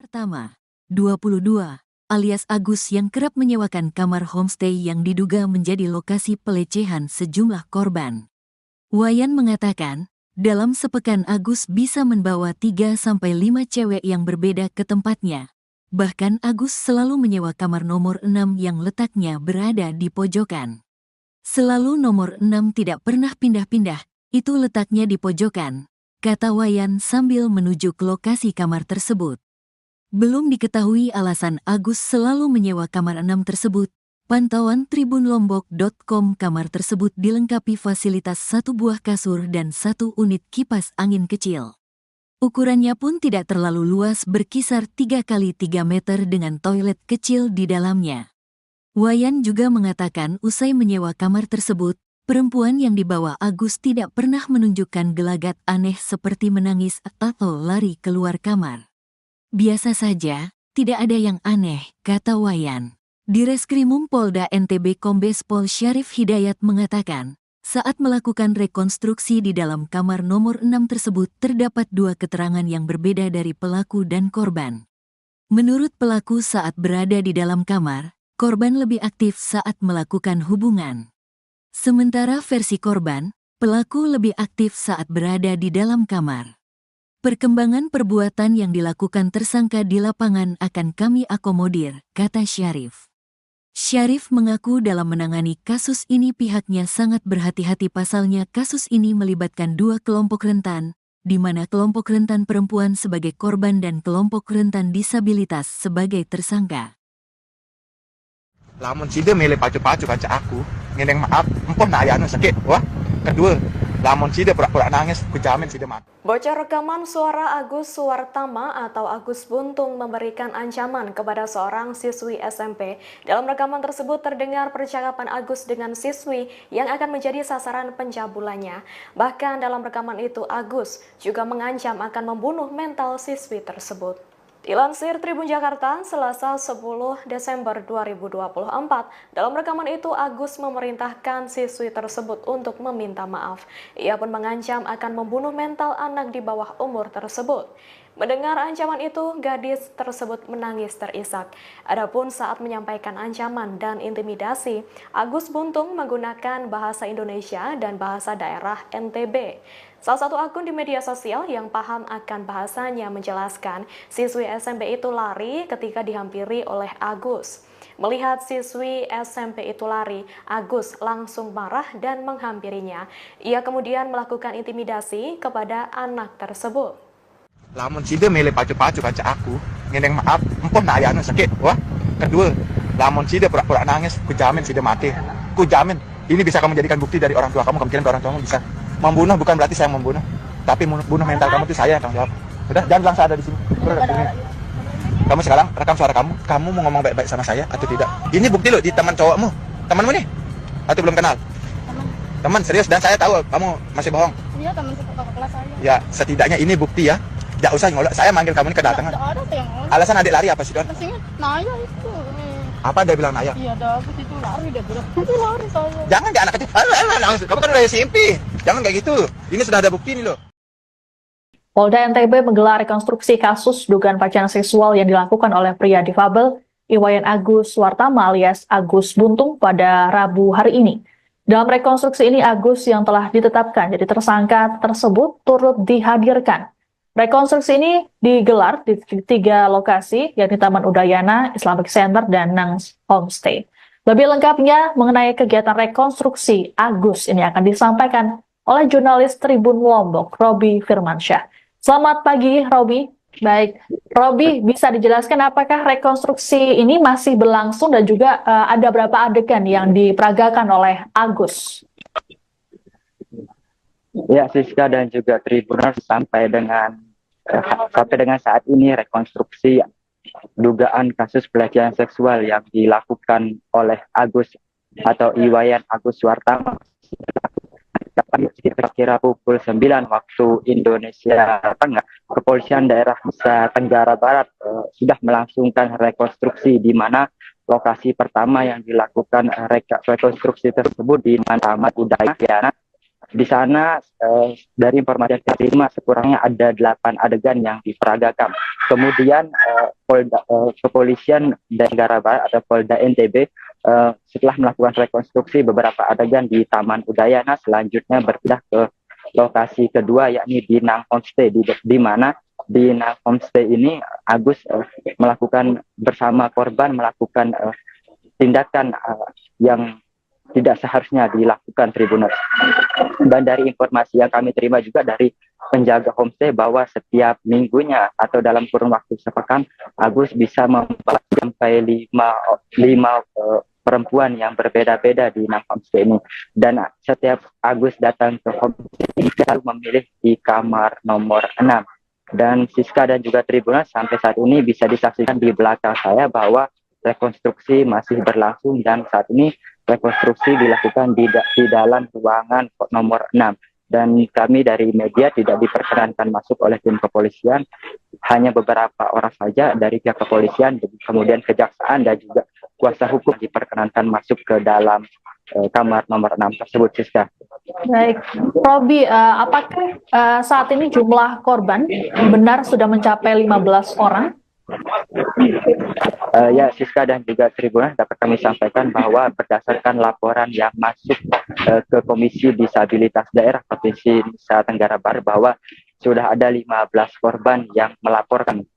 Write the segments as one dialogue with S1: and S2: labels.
S1: Suartama, 22, alias Agus yang kerap menyewakan kamar homestay yang diduga menjadi lokasi pelecehan sejumlah korban. Wayan mengatakan, dalam sepekan Agus bisa membawa 3-5 cewek yang berbeda ke tempatnya. Bahkan Agus selalu menyewa kamar nomor 6 yang letaknya berada di pojokan. Selalu nomor 6 tidak pernah pindah-pindah, itu letaknya di pojokan, kata Wayan sambil menuju ke lokasi kamar tersebut. Belum diketahui alasan Agus selalu menyewa kamar 6 tersebut. Pantauan tribunlombok.com, kamar tersebut dilengkapi fasilitas 1 buah kasur dan 1 unit kipas angin kecil. Ukurannya pun tidak terlalu luas, berkisar 3 kali 3 meter dengan toilet kecil di dalamnya. Wayan juga mengatakan usai menyewa kamar tersebut, perempuan yang dibawa Agus tidak pernah menunjukkan gelagat aneh seperti menangis atau lari keluar kamar. Biasa saja, tidak ada yang aneh, kata Wayan. Direskrimum Polda NTB Kombes Pol Syarif Hidayat mengatakan, saat melakukan rekonstruksi di dalam kamar nomor 6 tersebut terdapat 2 keterangan yang berbeda dari pelaku dan korban. Menurut pelaku saat berada di dalam kamar, korban lebih aktif saat melakukan hubungan. Sementara versi korban, pelaku lebih aktif saat berada di dalam kamar. Perkembangan perbuatan yang dilakukan tersangka di lapangan akan kami akomodir, kata Syarif. Syarif mengaku dalam menangani kasus ini pihaknya sangat berhati-hati, pasalnya kasus ini melibatkan 2 kelompok rentan, di mana kelompok rentan perempuan sebagai korban dan kelompok rentan disabilitas sebagai tersangka.
S2: Lamun sida milih pacu-pacu kaca aku, ngeneng maaf, empon na ayano sakit, wah. Kedua, lamun sida pura-pura nangis, ku jamin sida mati.
S3: Bocor rekaman suara Agus Suartama atau Agus Buntung memberikan ancaman kepada seorang siswi SMP. Dalam rekaman tersebut terdengar percakapan Agus dengan siswi yang akan menjadi sasaran pencabulannya. Bahkan dalam rekaman itu Agus juga mengancam akan membunuh mental siswi tersebut. Dilansir Tribun Jakarta, Selasa 10 Desember 2024, dalam rekaman itu Agus memerintahkan siswi tersebut untuk meminta maaf. Ia pun mengancam akan membunuh mental anak di bawah umur tersebut. Mendengar ancaman itu, gadis tersebut menangis terisak. Adapun saat menyampaikan ancaman dan intimidasi, Agus Buntung menggunakan bahasa Indonesia dan bahasa daerah NTB. Salah satu akun di media sosial yang paham akan bahasanya menjelaskan, siswi SMP itu lari ketika dihampiri oleh Agus. Melihat siswi SMP itu lari, Agus langsung marah dan menghampirinya. Ia kemudian melakukan intimidasi kepada anak tersebut.
S2: Lamun sida milih pacu-pacu kaca aku, ngeneng maaf, empon na ayano sakit, wah. Kedua, lamun sida pura-pura nangis, ku jamin sida mati. Ku jamin, ini bisa kamu jadikan bukti dari orang tua kamu, kemungkinan orang tuamu bisa. Membunuh bukan berarti saya membunuh, tapi bunuh mental kamu itu saya yang tanggung jawab. Udah, jangan bilang saya ada di sini. Kamu sekarang rekam suara kamu mau ngomong baik-baik sama saya atau tidak? Ini bukti loh di teman cowokmu, temanmu nih, atau belum kenal? Teman serius, dan saya tahu kamu masih bohong.
S4: Iya, teman kakak kelas saya.
S2: Ya, setidaknya ini bukti ya. Tidak usah ngolok, saya manggil kamu ini kedatangan.
S4: Tidak ada yang ngolok.
S2: Alasan adik lari apa sih, Don?
S4: Pastinya Naya itu.
S2: Apa dia bilang Naya?
S4: Iya, Agus itu lari, dia bilang. Itu lari saya.
S2: Jangan kayak anak kecil. Kamu kan udah SMP. Jangan kayak gitu. Ini sudah ada bukti nih loh.
S5: Polda NTB menggelar rekonstruksi kasus dugaan pelecehan seksual yang dilakukan oleh pria difabel Iwayan Agus Suartama alias Agus Buntung pada Rabu hari ini. Dalam rekonstruksi ini Agus yang telah ditetapkan jadi tersangka tersebut turut dihadirkan. Rekonstruksi ini digelar di 3 lokasi, yakni Taman Udayana, Islamic Center, dan Nangs Homestay. Lebih lengkapnya mengenai kegiatan rekonstruksi Agus ini akan disampaikan oleh jurnalis Tribun Lombok, Robi Firmansyah. Selamat pagi, Robi. Baik, Robi, bisa dijelaskan apakah rekonstruksi ini masih berlangsung dan juga ada berapa adegan yang diperagakan oleh Agus?
S6: Ya, Siska dan juga Tribuners, sampai dengan saat ini rekonstruksi dugaan kasus pelecehan seksual yang dilakukan oleh Agus atau Iwayan Agus Suartama kira-kira pukul 9 waktu Indonesia Tengah. Kepolisian daerah Nusa Tenggara Barat sudah melangsungkan rekonstruksi, di mana lokasi pertama yang dilakukan rekonstruksi tersebut di Taman Udayana. Di sana dari informasi yang saya terima sekurangnya ada 8 adegan yang diperagakan. Kemudian kepolisian daerah Barat atau Polda NTB setelah melakukan rekonstruksi beberapa adegan di Taman Udayana, selanjutnya berpindah ke lokasi kedua, yakni di Nang Homestay, di mana di Nang Homestay ini Agus melakukan bersama korban melakukan tindakan yang tidak seharusnya dilakukan, Tribuners. Dan dari informasi yang kami terima juga dari penjaga homestay bahwa setiap minggunya atau dalam kurun waktu sepekan Agus bisa membawa sampai lima perempuan yang berbeda-beda di Nang Homestay ini. Dan setiap Agus datang ke homestay ini selalu memilih di kamar nomor 6. Dan Siska dan juga Tribuners, sampai saat ini bisa disaksikan di belakang saya bahwa rekonstruksi masih berlangsung, dan saat ini rekonstruksi dilakukan di dalam ruangan nomor 6. Dan kami dari media tidak diperkenankan masuk oleh tim kepolisian, hanya beberapa orang saja dari pihak kepolisian, kemudian kejaksaan dan juga kuasa hukum diperkenankan masuk ke dalam kamar nomor 6 tersebut, Siska.
S5: Baik, Robi, apakah saat ini jumlah korban benar sudah mencapai 15 orang?
S6: Ya, Siska dan juga Tribuners, dapat kami sampaikan bahwa berdasarkan laporan yang masuk ke Komisi Disabilitas Daerah Provinsi Nusa Tenggara Barat bahwa sudah ada 15 korban yang melaporkan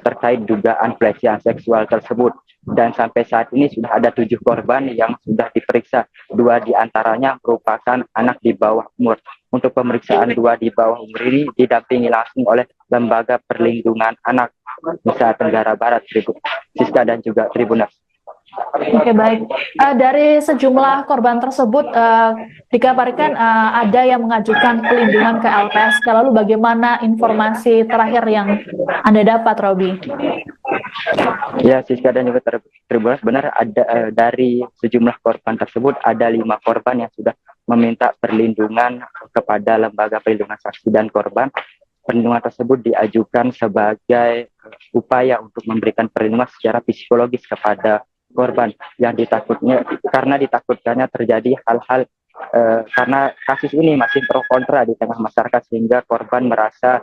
S6: terkait dugaan pelecehan seksual tersebut. Dan sampai saat ini sudah ada 7 korban yang sudah diperiksa. 2 diantaranya merupakan anak di bawah umur. Untuk pemeriksaan 2 di bawah umur ini didampingi langsung oleh Lembaga Perlindungan Anak Nusa Tenggara Barat, Siska dan juga Tribuners.
S5: Oke, baik. Dari sejumlah korban tersebut dikabarkan ada yang mengajukan pelindungan ke LPSK. Lalu bagaimana informasi terakhir yang Anda dapat, Robi?
S6: Ya, Siska dan juga Tribuners, benar ada dari sejumlah korban tersebut ada 5 korban yang sudah meminta perlindungan kepada Lembaga Perlindungan Saksi dan Korban. Perlindungan tersebut diajukan sebagai upaya untuk memberikan perlindungan secara psikologis kepada korban yang ditakutkannya terjadi hal-hal karena kasus ini masih pro kontra di tengah masyarakat, sehingga korban merasa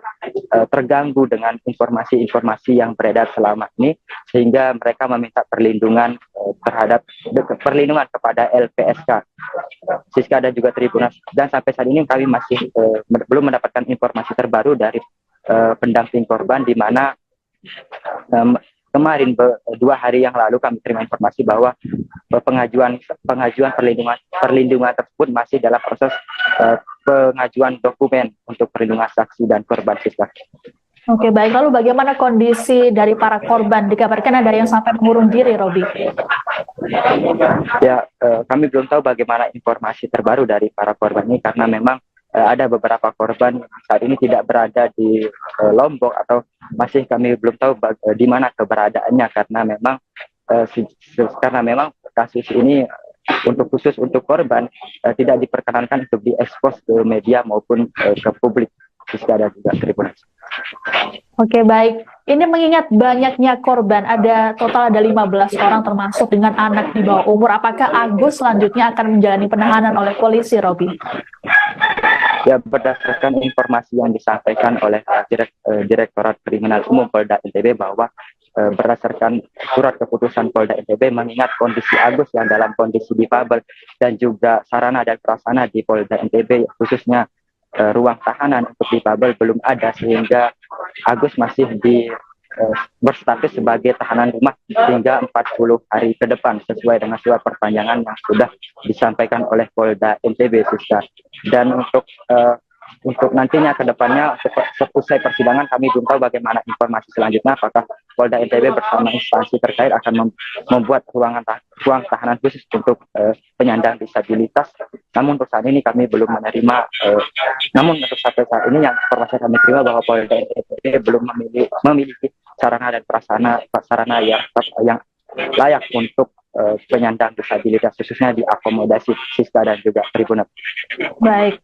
S6: terganggu dengan informasi-informasi yang beredar selama ini, sehingga mereka meminta perlindungan perlindungan kepada LPSK, Siska dan juga Tribuners. Dan sampai saat ini kami masih belum mendapatkan informasi terbaru dari pendamping korban, di mana kemarin 2 hari yang lalu kami terima informasi bahwa pengajuan perlindungan tersebut masih dalam proses pengajuan dokumen untuk perlindungan saksi dan korban, Siska.
S5: Oke, baik. Lalu bagaimana kondisi dari para korban? Dikabarkan ada yang sampai mengurung diri, Robi.
S6: Ya, kami belum tahu bagaimana informasi terbaru dari para korban ini, karena memang ada beberapa korban saat ini tidak berada di Lombok, atau masih kami belum tahu di mana keberadaannya, karena memang kasus ini khusus untuk korban tidak diperkenankan untuk diekspos ke media maupun ke publik, Siska dan juga Tribuners.
S5: Oke, baik. Ini mengingat banyaknya korban, total ada 15 orang termasuk dengan anak di bawah umur. Apakah Agus selanjutnya akan menjalani penahanan oleh polisi, Robi?
S6: Ya, berdasarkan informasi yang disampaikan oleh Direktorat Kriminal Umum Polda NTB bahwa berdasarkan surat keputusan Polda NTB mengingat kondisi Agus yang dalam kondisi difabel dan juga sarana dan prasarana di Polda NTB khususnya ruang tahanan untuk difabel belum ada, sehingga Agus masih berstatus sebagai tahanan rumah hingga 40 hari ke depan sesuai dengan surat perpanjangan yang sudah disampaikan oleh Polda NTB, Siska. Dan untuk nantinya ke depannya selesai persidangan kami belum tahu bagaimana informasi selanjutnya, apakah Polda NTB bersama instansi terkait akan membuat ruang tahanan khusus untuk penyandang disabilitas. Namun untuk saat ini kami belum menerima, namun untuk sampai saat ini yang informasi kami terima bahwa Polda NTB belum memiliki sarana dan prasarana yang layak untuk penyandang disabilitas, khususnya diakomodasi, Siska dan juga Tribuners.
S5: Baik.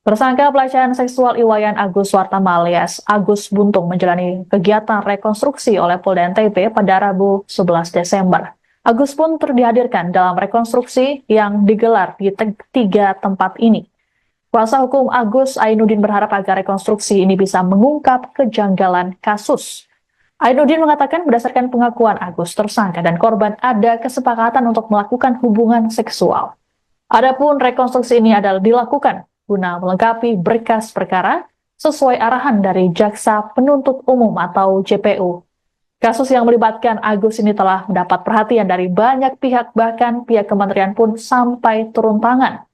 S5: Tersangka pelecehan seksual Iwayan Agus Suartama alias Agus Buntung menjalani kegiatan rekonstruksi oleh Polda NTB pada Rabu 11 Desember. Agus pun dihadirkan dalam rekonstruksi yang digelar di 3 tempat ini. Kuasa hukum Agus Ainudin berharap agar rekonstruksi ini bisa mengungkap kejanggalan kasus. Ainudin mengatakan berdasarkan pengakuan Agus, tersangka dan korban ada kesepakatan untuk melakukan hubungan seksual. Adapun rekonstruksi ini adalah dilakukan guna melengkapi berkas perkara sesuai arahan dari Jaksa Penuntut Umum atau JPU. Kasus yang melibatkan Agus ini telah mendapat perhatian dari banyak pihak, bahkan pihak kementerian pun sampai turun tangan.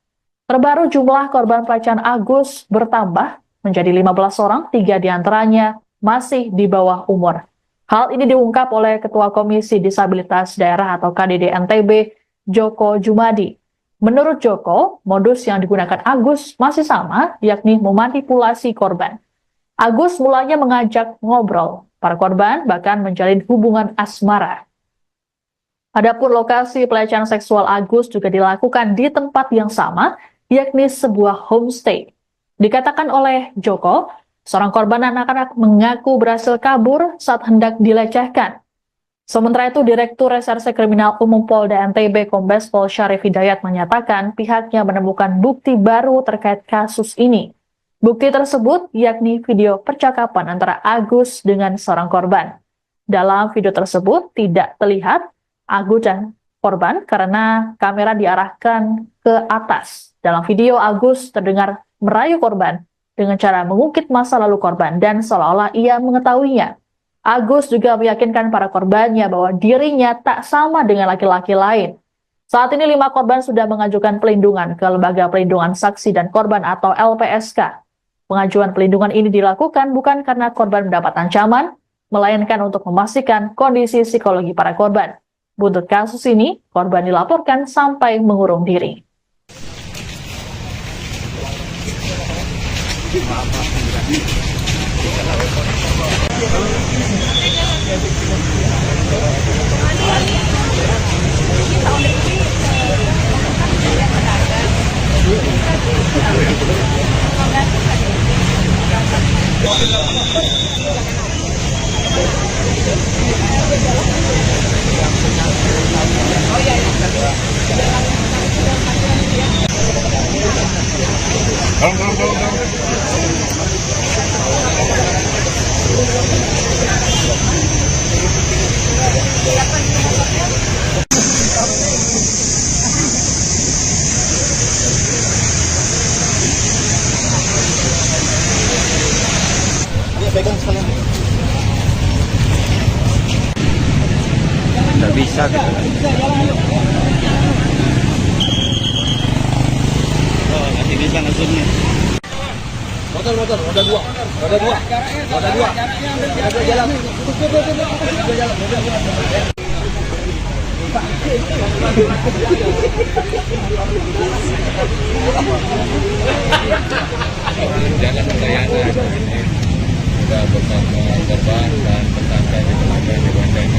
S5: Terbaru jumlah korban pelecehan Agus bertambah menjadi 15 orang, 3 diantaranya masih di bawah umur. Hal ini diungkap oleh Ketua Komisi Disabilitas Daerah atau KDD NTB, Joko Jumadi. Menurut Joko, modus yang digunakan Agus masih sama, yakni memanipulasi korban. Agus mulanya mengajak ngobrol para korban, bahkan menjalin hubungan asmara. Adapun lokasi pelecehan seksual Agus juga dilakukan di tempat yang sama, yakni sebuah homestay. Dikatakan oleh Joko, seorang korban anak-anak mengaku berhasil kabur saat hendak dilecehkan. Sementara itu, Direktur Reserse Kriminal Umum Polda NTB Kombes Pol Syarif Hidayat menyatakan pihaknya menemukan bukti baru terkait kasus ini. Bukti tersebut yakni video percakapan antara Agus dengan seorang korban. Dalam video tersebut tidak terlihat Agus dan korban karena kamera diarahkan ke atas. Dalam video, Agus terdengar merayu korban dengan cara mengungkit masa lalu korban dan seolah-olah ia mengetahuinya. Agus juga meyakinkan para korbannya bahwa dirinya tak sama dengan laki-laki lain. Saat ini 5 korban sudah mengajukan pelindungan ke Lembaga Perlindungan Saksi dan Korban atau LPSK. Pengajuan pelindungan ini dilakukan bukan karena korban mendapat ancaman, melainkan untuk memastikan kondisi psikologi para korban. Buntut kasus ini, korban dilaporkan sampai mengurung diri.
S6: Nggak bisa gitu.
S7: Masih bisa ngezoomnya. Motor, roda dua. Jalan.
S8: Jangan Udayana ini sudah bersama korban dan tersangka di Telaga di Bandeng.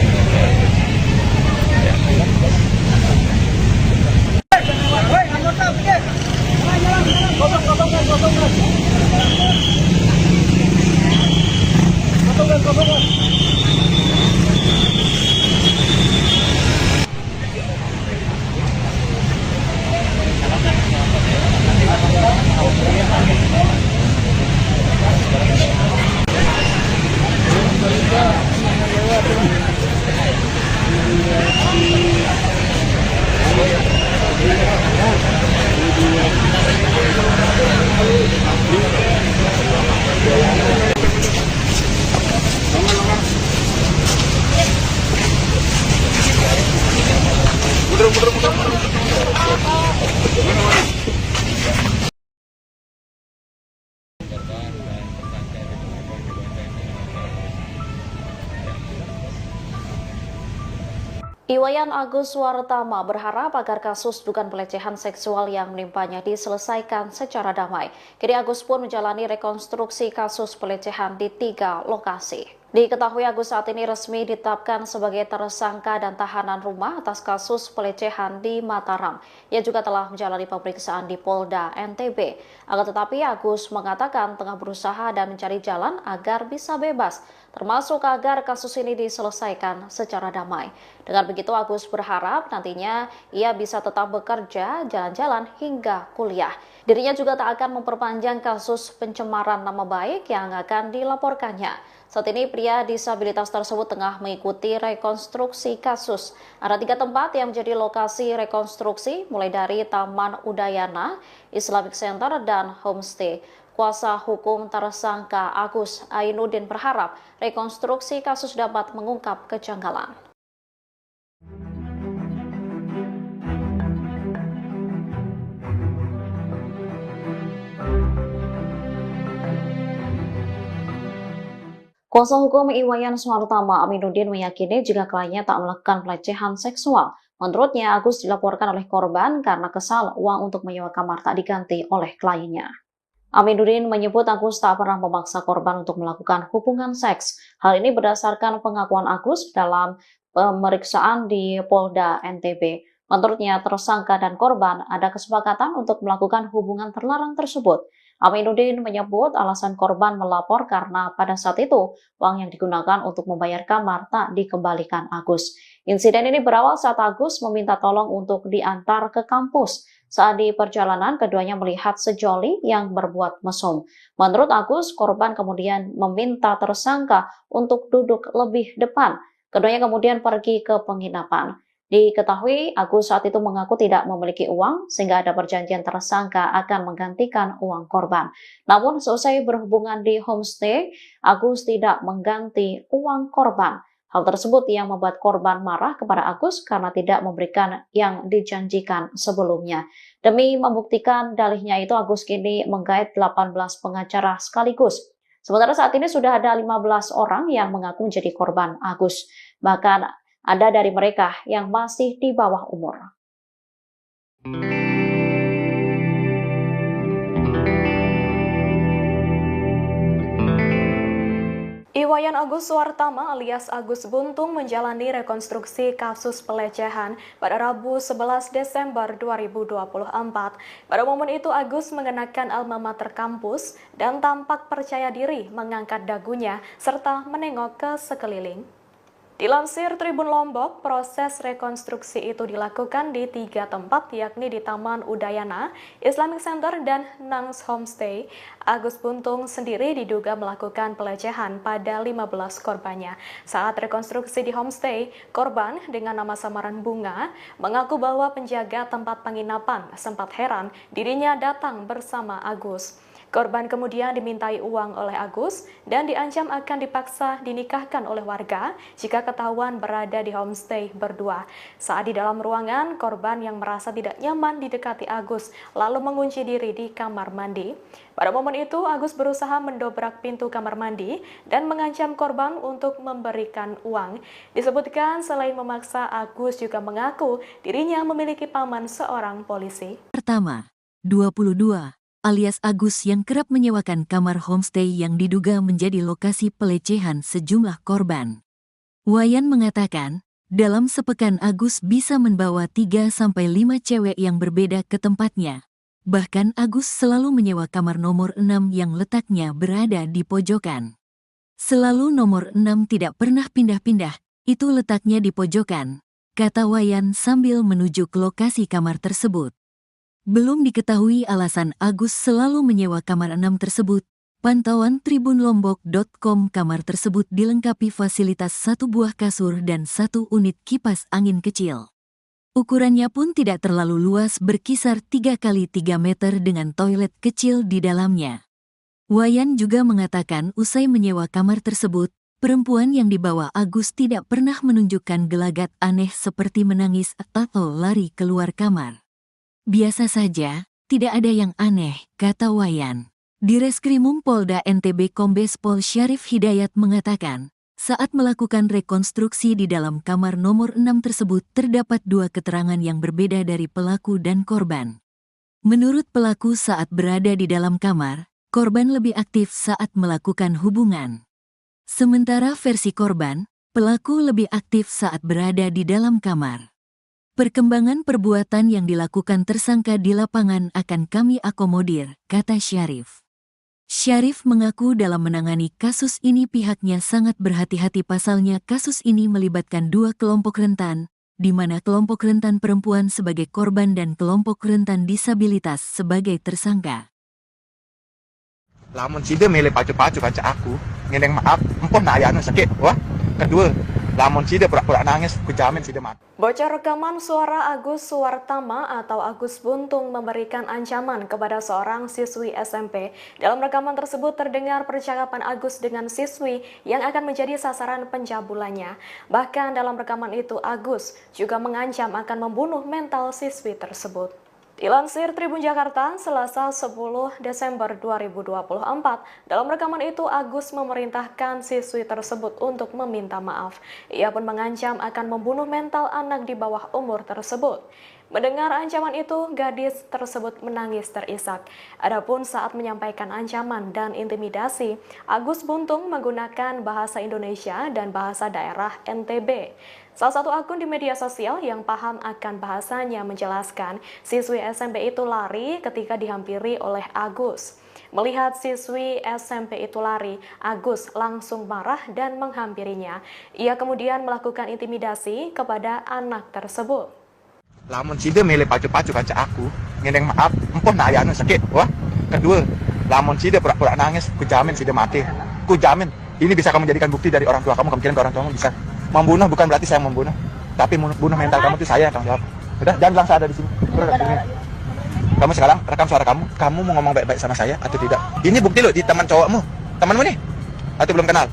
S3: Iwayan Agus Suwartama berharap agar kasus dugaan pelecehan seksual yang menimpanya diselesaikan secara damai. Kini Agus pun menjalani rekonstruksi kasus pelecehan di 3 lokasi.
S9: Diketahui Agus saat ini resmi ditetapkan sebagai tersangka dan tahanan rumah atas kasus pelecehan di Mataram. Ia juga telah menjalani pemeriksaan di Polda NTB. Akan tetapi Agus mengatakan tengah berusaha dan mencari jalan agar bisa bebas, termasuk agar kasus ini diselesaikan secara damai. Dengan begitu Agus berharap nantinya ia bisa tetap bekerja, jalan-jalan hingga kuliah. Dirinya juga tak akan memperpanjang kasus pencemaran nama baik yang akan dilaporkannya. Saat ini pria disabilitas tersebut tengah mengikuti rekonstruksi kasus. Ada 3 tempat yang menjadi lokasi rekonstruksi, mulai dari Taman Udayana, Islamic Center, dan Homestay. Kuasa hukum tersangka Agus Ainuddin berharap rekonstruksi kasus dapat mengungkap kejanggalan. Kuasa hukum Iwayan Suwartama Aminuddin meyakini jika kliennya tak melakukan pelecehan seksual. Menurutnya, Agus dilaporkan oleh korban karena kesal uang untuk menyewa kamar tak diganti oleh kliennya. Aminuddin menyebut Agus tak pernah memaksa korban untuk melakukan hubungan seks. Hal ini berdasarkan pengakuan Agus dalam pemeriksaan di Polda NTB. Menurutnya, tersangka dan korban ada kesepakatan untuk melakukan hubungan terlarang tersebut. Aminuddin menyebut alasan korban melapor karena pada saat itu uang yang digunakan untuk membayar kamar tak dikembalikan Agus. Insiden ini berawal saat Agus meminta tolong untuk diantar ke kampus. Saat di perjalanan, keduanya melihat sejoli yang berbuat mesum. Menurut Agus, korban kemudian meminta tersangka untuk duduk lebih depan. Keduanya kemudian pergi ke penginapan. Diketahui Agus saat itu mengaku tidak memiliki uang sehingga ada perjanjian tersangka akan menggantikan uang korban. Namun seusai berhubungan di homestay, Agus tidak mengganti uang korban. Hal tersebut yang membuat korban marah kepada Agus karena tidak memberikan yang dijanjikan sebelumnya. Demi membuktikan dalihnya itu, Agus kini menggait 18 pengacara sekaligus. Sementara saat ini sudah ada 15 orang yang mengaku menjadi korban Agus. Bahkan ada dari mereka yang masih di bawah umur.
S3: Iwayan Agus Suwartama alias Agus Buntung menjalani rekonstruksi kasus pelecehan pada Rabu 11 Desember 2024. Pada momen itu Agus mengenakan alma mater kampus dan tampak percaya diri mengangkat dagunya serta menengok ke sekeliling. Dilansir Tribun Lombok, proses rekonstruksi itu dilakukan di 3 tempat, yakni di Taman Udayana, Islamic Center, dan Nangs Homestay. Agus Buntung sendiri diduga melakukan pelecehan pada 15 korbannya. Saat rekonstruksi di homestay, korban dengan nama samaran Bunga mengaku bahwa penjaga tempat penginapan sempat heran dirinya datang bersama Agus. Korban kemudian dimintai uang oleh Agus dan diancam akan dipaksa dinikahkan oleh warga jika ketahuan berada di homestay berdua. Saat di dalam ruangan, korban yang merasa tidak nyaman didekati Agus lalu mengunci diri di kamar mandi. Pada momen itu, Agus berusaha mendobrak pintu kamar mandi dan mengancam korban untuk memberikan uang. Disebutkan selain memaksa, Agus juga mengaku dirinya memiliki paman seorang polisi.
S1: Pertama, 22. Alias Agus yang kerap menyewakan kamar homestay yang diduga menjadi lokasi pelecehan sejumlah korban. Wayan mengatakan, dalam sepekan Agus bisa membawa 3-5 cewek yang berbeda ke tempatnya. Bahkan Agus selalu menyewa kamar nomor 6 yang letaknya berada di pojokan. Selalu nomor 6 tidak pernah pindah-pindah, itu letaknya di pojokan, kata Wayan sambil menuju ke lokasi kamar tersebut. Belum diketahui alasan Agus selalu menyewa kamar 6 tersebut. Pantauan tribunlombok.com, kamar tersebut dilengkapi fasilitas 1 buah kasur dan 1 unit kipas angin kecil. Ukurannya pun tidak terlalu luas, berkisar 3 x 3 meter dengan toilet kecil di dalamnya. Wayan juga mengatakan usai menyewa kamar tersebut, perempuan yang dibawa Agus tidak pernah menunjukkan gelagat aneh seperti menangis atau lari keluar kamar. Biasa saja, tidak ada yang aneh, kata Wayan. Di Reskrimum Polda NTB Kombes Pol Syarif Hidayat mengatakan, saat melakukan rekonstruksi di dalam kamar nomor 6 tersebut terdapat 2 keterangan yang berbeda dari pelaku dan korban. Menurut pelaku saat berada di dalam kamar, korban lebih aktif saat melakukan hubungan. Sementara versi korban, pelaku lebih aktif saat berada di dalam kamar. Perkembangan perbuatan yang dilakukan tersangka di lapangan akan kami akomodir, kata Syarif. Syarif mengaku dalam menangani kasus ini pihaknya sangat berhati-hati pasalnya kasus ini melibatkan dua kelompok rentan, di mana kelompok rentan perempuan sebagai korban dan kelompok rentan disabilitas sebagai tersangka.
S2: Lamun sida mele pacu-pacu kanca aku, ngendeng maaf, empon na ayano sakit, wah. Kedua, lamun sida pura-pura nangis, ku jamin sida mati.
S3: Bocor rekaman suara Agus Suwartama atau Agus Buntung memberikan ancaman kepada seorang siswi SMP. Dalam rekaman tersebut terdengar percakapan Agus dengan siswi yang akan menjadi sasaran pencabulannya. Bahkan dalam rekaman itu Agus juga mengancam akan membunuh mental siswi tersebut. Dilansir Tribun Jakarta, Selasa 10 Desember 2024, dalam rekaman itu Agus memerintahkan siswi tersebut untuk meminta maaf. Ia pun mengancam akan membunuh mental anak di bawah umur tersebut. Mendengar ancaman itu, gadis tersebut menangis terisak. Adapun saat menyampaikan ancaman dan intimidasi, Agus Buntung menggunakan bahasa Indonesia dan bahasa daerah NTB. Salah satu akun di media sosial yang paham akan bahasanya menjelaskan siswi SMP itu lari ketika dihampiri oleh Agus. Melihat siswi SMP itu lari, Agus langsung marah dan menghampirinya. Ia kemudian melakukan intimidasi kepada anak tersebut.
S2: Lamun sida mele pacu-pacu kanca aku, ngendeng maaf, empon na ayano sakit, wah. Kedua, lamun sida pura-pura nangis, ku jamin sida mati. Ku jamin, ini bisa kamu jadikan bukti dari orang tua kamu kirim ke orang tuamu bisa. Membunuh bukan berarti saya membunuh, tapi bunuh mental kamu itu saya yang tanggung jawab. Udah, jangan bilang saya ada di sini. Kamu sekarang rekam suara kamu mau ngomong baik-baik sama saya atau tidak? Ini bukti loh di teman cowokmu, temanmu nih, atau belum kenal?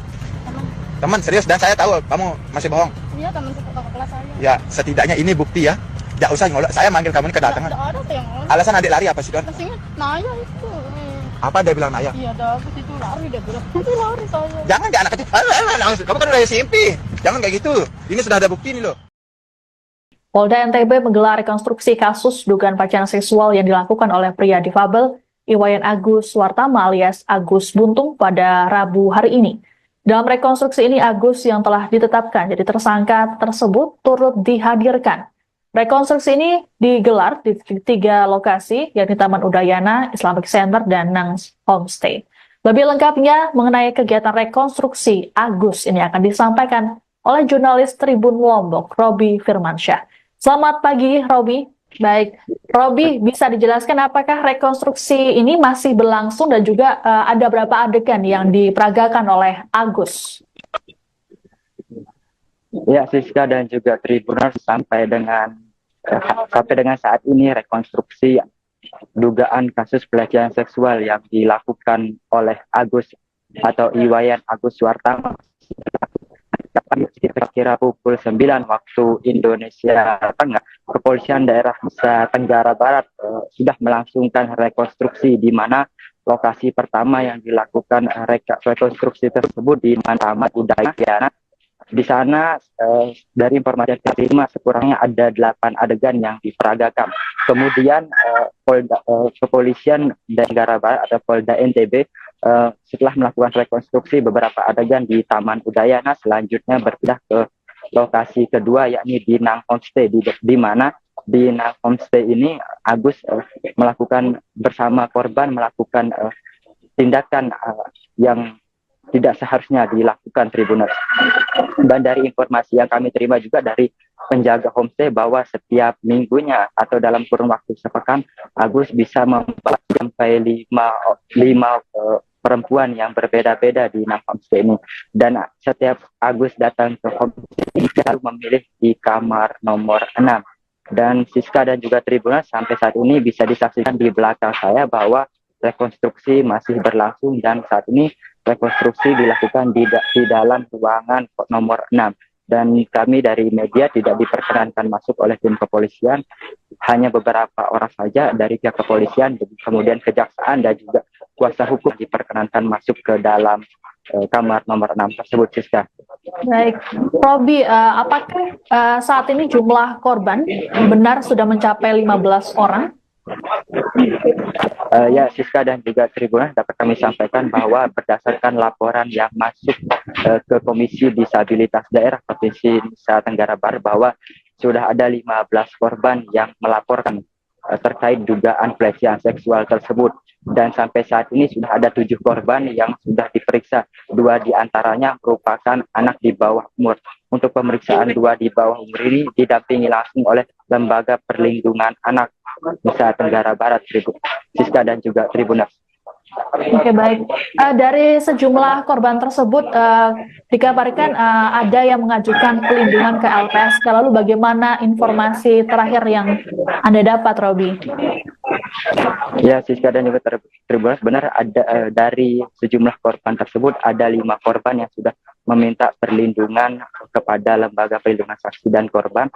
S2: Teman serius dan saya tahu kamu masih bohong.
S4: Iya, teman kakak kelas saya.
S2: Ya, setidaknya ini bukti ya. Tidak usah ngolok, saya manggil kamu ini kedatangan.
S4: Tidak ada yang ngomong.
S2: Alasan adik lari apa sih, Don?
S4: Pastinya Naya itu.
S2: Apa dia bilang Naya?
S4: Iya, Agus itu lari dia bilang. Itu lari saya.
S2: Jangan dia anak kecil. Kamu kan udah SMP. Jangan kayak gitu. Ini sudah ada bukti nih loh.
S5: Polda NTB menggelar rekonstruksi kasus dugaan pelecehan seksual yang dilakukan oleh pria difabel Iwayan Agus Suwartama alias Agus Buntung pada Rabu hari ini. Dalam rekonstruksi ini Agus yang telah ditetapkan jadi tersangka tersebut turut dihadirkan. Rekonstruksi ini digelar di 3 lokasi, yakni Taman Udayana, Islamic Center, dan Nang Homestay. Lebih lengkapnya mengenai kegiatan rekonstruksi Agus ini akan disampaikan oleh jurnalis Tribun Lombok, Robi Firmansyah. Selamat pagi, Robi. Baik, Robi, bisa dijelaskan apakah rekonstruksi ini masih berlangsung dan juga ada berapa adegan yang diperagakan oleh Agus?
S6: Ya, Siska dan juga Tribuners, sampai dengan saat ini rekonstruksi dugaan kasus pelecehan seksual yang dilakukan oleh Agus atau Iwayan Agus Suwartama kira-kira pukul 9 waktu Indonesia Tengah. Kepolisian daerah Nusa Tenggara Barat sudah melangsungkan rekonstruksi di mana lokasi pertama yang dilakukan rekonstruksi tersebut di Taman Udayana. Di sana dari informasi yang diterima sekurangnya ada 8 adegan yang diperagakan. Kemudian kepolisian Tenggara Barat atau Polda NTB setelah melakukan rekonstruksi beberapa adegan di Taman Udayana, selanjutnya berpindah ke lokasi kedua yakni di Nang Homestay, di mana di Nang Homestay ini Agus melakukan bersama korban melakukan tindakan yang tidak seharusnya dilakukan, Tribuners. Dan dari informasi yang kami terima juga dari penjaga homestay bahwa setiap minggunya atau dalam kurun waktu sepekan Agus bisa membawa sampai 5 perempuan yang berbeda-beda di Nang Homestay ini. Dan setiap Agus datang ke homestay ini selalu memilih di kamar nomor 6. Dan Siska dan juga Tribuners, sampai saat ini bisa disaksikan di belakang saya bahwa rekonstruksi masih berlangsung dan saat ini rekonstruksi dilakukan di dalam ruangan nomor 6. Dan kami dari media tidak diperkenankan masuk oleh tim kepolisian, hanya beberapa orang saja dari pihak kepolisian, kemudian kejaksaan dan juga kuasa hukum diperkenankan masuk ke dalam kamar nomor 6 tersebut, Siska.
S5: Baik, Robi, apakah saat ini jumlah korban benar sudah mencapai 15 orang?
S6: Ya, Siska dan juga Tribunal, dapat kami sampaikan bahwa berdasarkan laporan yang masuk ke Komisi Disabilitas Daerah Provinsi Nusa Tenggara Barat bahwa sudah ada 15 korban yang melaporkan terkait dugaan pelecehan seksual tersebut, dan sampai saat ini sudah ada 7 korban yang sudah diperiksa. 2 diantaranya merupakan anak di bawah umur. Untuk pemeriksaan 2 di bawah umur ini didampingi langsung oleh Lembaga Perlindungan Anak Nusa Tenggara Barat, Siska dan juga Tribunal.
S5: Oke, baik. Dari sejumlah korban tersebut dikabarkan ada yang mengajukan pelindungan ke LPSK. Lalu bagaimana informasi terakhir yang Anda dapat, Robi?
S6: Ya, Siska dan juga Tribunal, benar ada dari sejumlah korban tersebut ada 5 korban yang sudah meminta perlindungan kepada Lembaga Perlindungan Saksi dan Korban.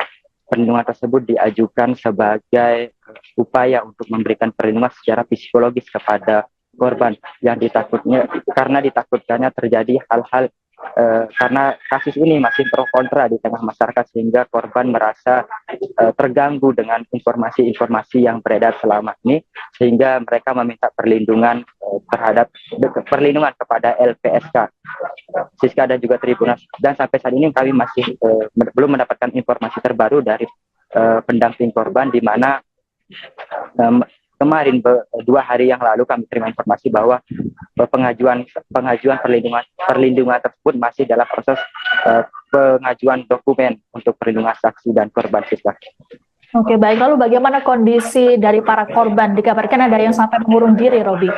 S6: Perlindungan tersebut diajukan sebagai upaya untuk memberikan perlindungan secara psikologis kepada korban yang ditakutkannya terjadi hal-hal karena kasus ini masih pro kontra di tengah masyarakat, sehingga korban merasa terganggu dengan informasi-informasi yang beredar selama ini, sehingga mereka meminta perlindungan perlindungan kepada LPSK, Siska dan juga Tribunal. Dan sampai saat ini kami masih belum mendapatkan informasi terbaru dari pendamping korban, di mana kemarin 2 hari yang lalu kami terima informasi bahwa pengajuan perlindungan tersebut masih dalam proses pengajuan dokumen untuk perlindungan saksi dan korban, Siska.
S5: Oke, baik. Lalu bagaimana kondisi dari para korban? Dikabarkan ada yang sampai mengurung diri, Robi.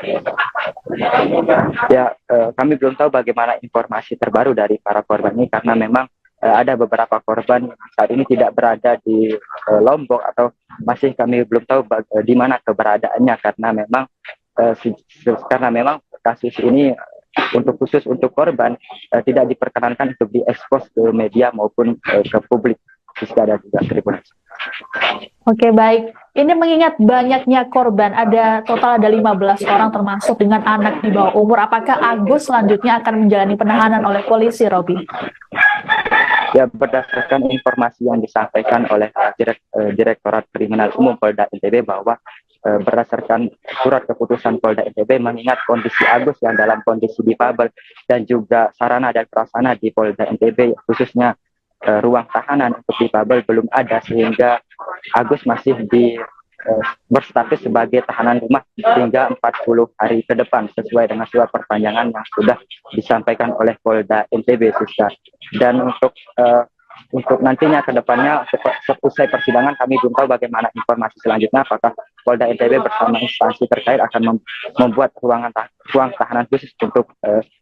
S6: Ya, kami belum tahu bagaimana informasi terbaru dari para korban ini, karena memang ada beberapa korban yang saat ini tidak berada di Lombok, atau masih kami belum tahu di mana keberadaannya, karena memang kasus ini khusus untuk korban tidak diperkenankan untuk diekspos ke media maupun ke publik, Siska dan juga Tribunal.
S5: Oke, baik. Ini mengingat banyaknya korban, total ada 15 orang termasuk dengan anak di bawah umur. Apakah Agus selanjutnya akan menjalani penahanan oleh polisi, Robi?
S6: Ya, berdasarkan informasi yang disampaikan oleh Direktorat Kriminal Umum Polda NTB bahwa berdasarkan surat keputusan Polda NTB mengingat kondisi Agus yang dalam kondisi difabel dan juga sarana dan prasarana di Polda NTB khususnya ruang tahanan untuk difabel belum ada, sehingga Agus masih berstatus sebagai tahanan rumah hingga 40 hari ke depan sesuai dengan surat perpanjangan yang sudah disampaikan oleh Polda NTB, Siska. Dan untuk nantinya ke depannya selesai persidangan kami belum tahu bagaimana informasi selanjutnya, apakah Polda NTB bersama instansi terkait akan membuat ruang tahanan khusus untuk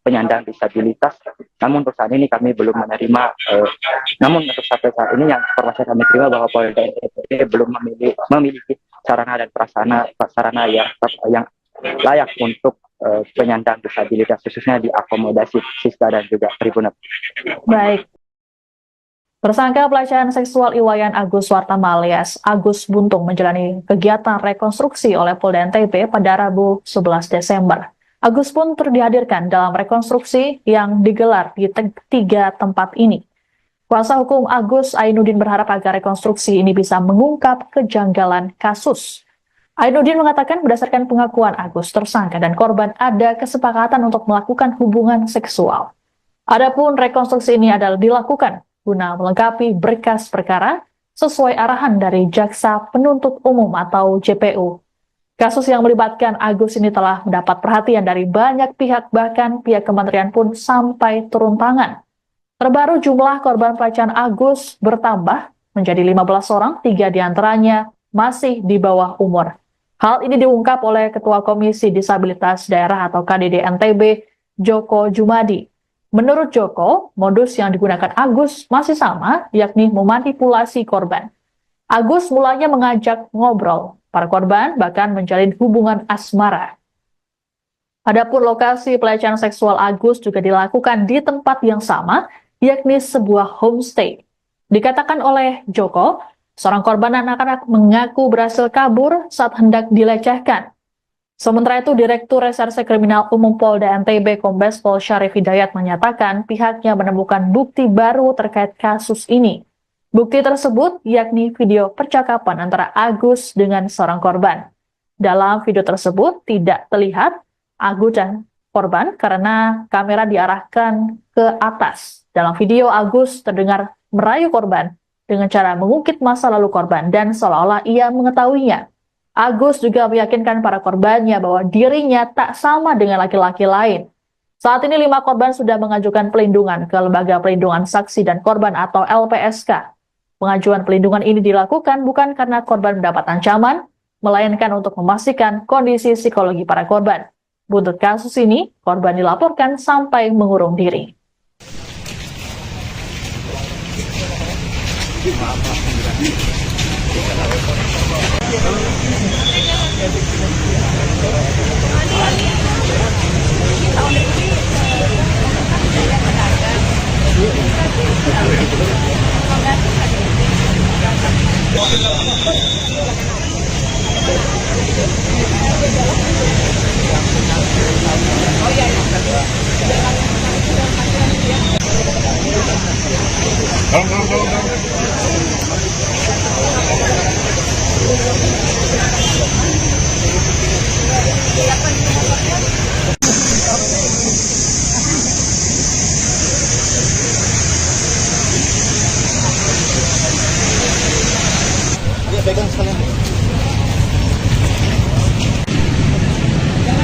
S6: penyandang disabilitas. Namun untuk saat ini kami belum menerima, namun untuk sampai saat ini yang informasi kami terima bahwa Polda NTB belum memiliki sarana dan prasarana yang layak untuk penyandang disabilitas, khususnya diakomodasi, Siska dan juga Tribunal.
S5: Baik. Tersangka pelecehan seksual Iwayan Agus Suartama alias Agus Buntung menjalani kegiatan rekonstruksi oleh Polda NTB pada Rabu 11 Desember. Agus pun dihadirkan dalam rekonstruksi yang digelar di 3 tempat ini. Kuasa hukum Agus, Ainudin, berharap agar rekonstruksi ini bisa mengungkap kejanggalan kasus. Ainudin mengatakan berdasarkan pengakuan Agus, tersangka dan korban ada kesepakatan untuk melakukan hubungan seksual. Adapun rekonstruksi ini adalah dilakukan guna melengkapi berkas perkara sesuai arahan dari Jaksa Penuntut Umum atau JPU. Kasus yang melibatkan Agus ini telah mendapat perhatian dari banyak pihak, bahkan pihak kementerian pun sampai turun tangan. Terbaru jumlah korban pelecehan Agus bertambah menjadi 15 orang, 3 diantaranya masih di bawah umur. Hal ini diungkap oleh Ketua Komisi Disabilitas Daerah atau KDD NTB, Joko Jumadi. Menurut Joko, modus yang digunakan Agus masih sama, yakni memanipulasi korban. Agus mulanya mengajak ngobrol para korban, bahkan menjalin hubungan asmara. Adapun lokasi pelecehan seksual Agus juga dilakukan di tempat yang sama, yakni sebuah homestay. Dikatakan oleh Joko, seorang korban anak-anak mengaku berhasil kabur saat hendak dilecehkan. Sementara itu, Direktur Reserse Kriminal Umum Polda NTB Kombes Pol Syarif Hidayat menyatakan pihaknya menemukan bukti baru terkait kasus ini. Bukti tersebut yakni video percakapan antara Agus dengan seorang korban. Dalam video tersebut tidak terlihat Agus dan korban karena kamera diarahkan ke atas. Dalam video, Agus terdengar merayu korban dengan cara mengungkit masa lalu korban dan seolah-olah ia mengetahuinya. Agus juga meyakinkan para korbannya bahwa dirinya tak sama dengan laki-laki lain. Saat ini 5 korban sudah mengajukan pelindungan ke Lembaga Perlindungan Saksi dan Korban atau LPSK. Pengajuan pelindungan ini dilakukan bukan karena korban mendapat ancaman, melainkan untuk memastikan kondisi psikologi para korban. Buntut kasus ini, korban dilaporkan sampai mengurung diri.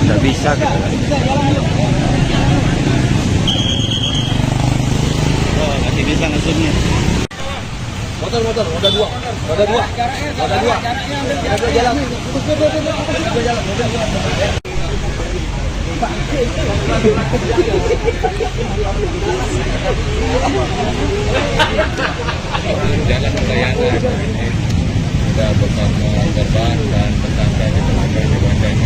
S6: Nggak bisa gitu.
S7: Oh, masih bisa ngasutnya. Motor, roda dua. Jalan.
S8: Jalan Udayana ini sudah bersama korban dan tersangka ditemukan di Bandeng.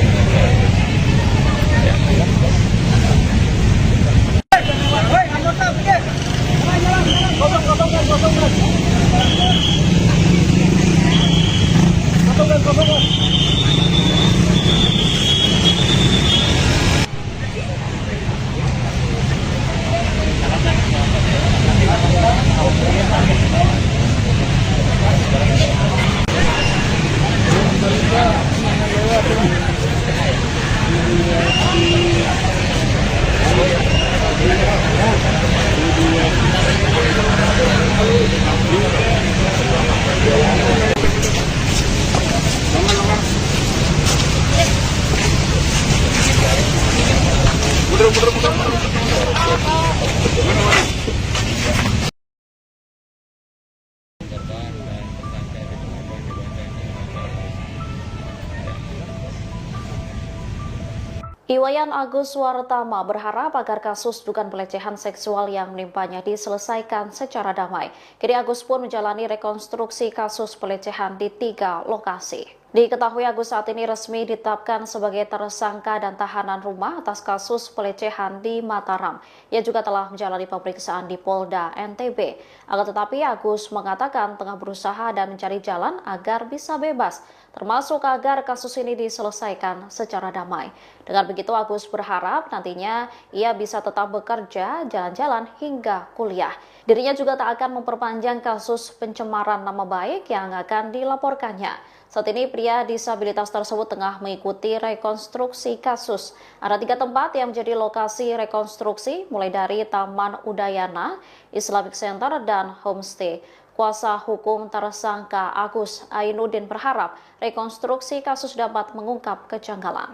S9: Iwayan Agus Suwartama berharap agar kasus dugaan pelecehan seksual yang menimpanya diselesaikan secara damai. Kini Agus pun menjalani rekonstruksi kasus pelecehan di 3 lokasi. Diketahui Agus saat ini resmi ditetapkan sebagai tersangka dan tahanan rumah atas kasus pelecehan di Mataram. Ia juga telah menjalani pemeriksaan di Polda NTB. Akan tetapi Agus mengatakan tengah berusaha dan mencari jalan agar bisa bebas, termasuk agar kasus ini diselesaikan secara damai. Dengan begitu Agus berharap nantinya ia bisa tetap bekerja, jalan-jalan hingga kuliah. Dirinya juga tak akan memperpanjang kasus pencemaran nama baik yang akan dilaporkannya. Saat ini pria disabilitas tersebut tengah mengikuti rekonstruksi kasus. Ada 3 tempat yang menjadi lokasi rekonstruksi, mulai dari Taman Udayana, Islamic Center, dan Homestay. Kuasa hukum tersangka Agus Ainuddin berharap rekonstruksi kasus dapat mengungkap kejanggalan.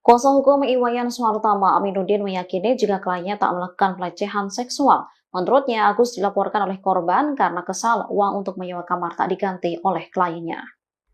S9: Kuasa hukum Iwayan Suwartama Aminuddin meyakini jika kliennya tak melakukan pelecehan seksual. Menurutnya, Agus dilaporkan oleh korban karena kesal uang untuk menyewa kamar tak diganti oleh kliennya.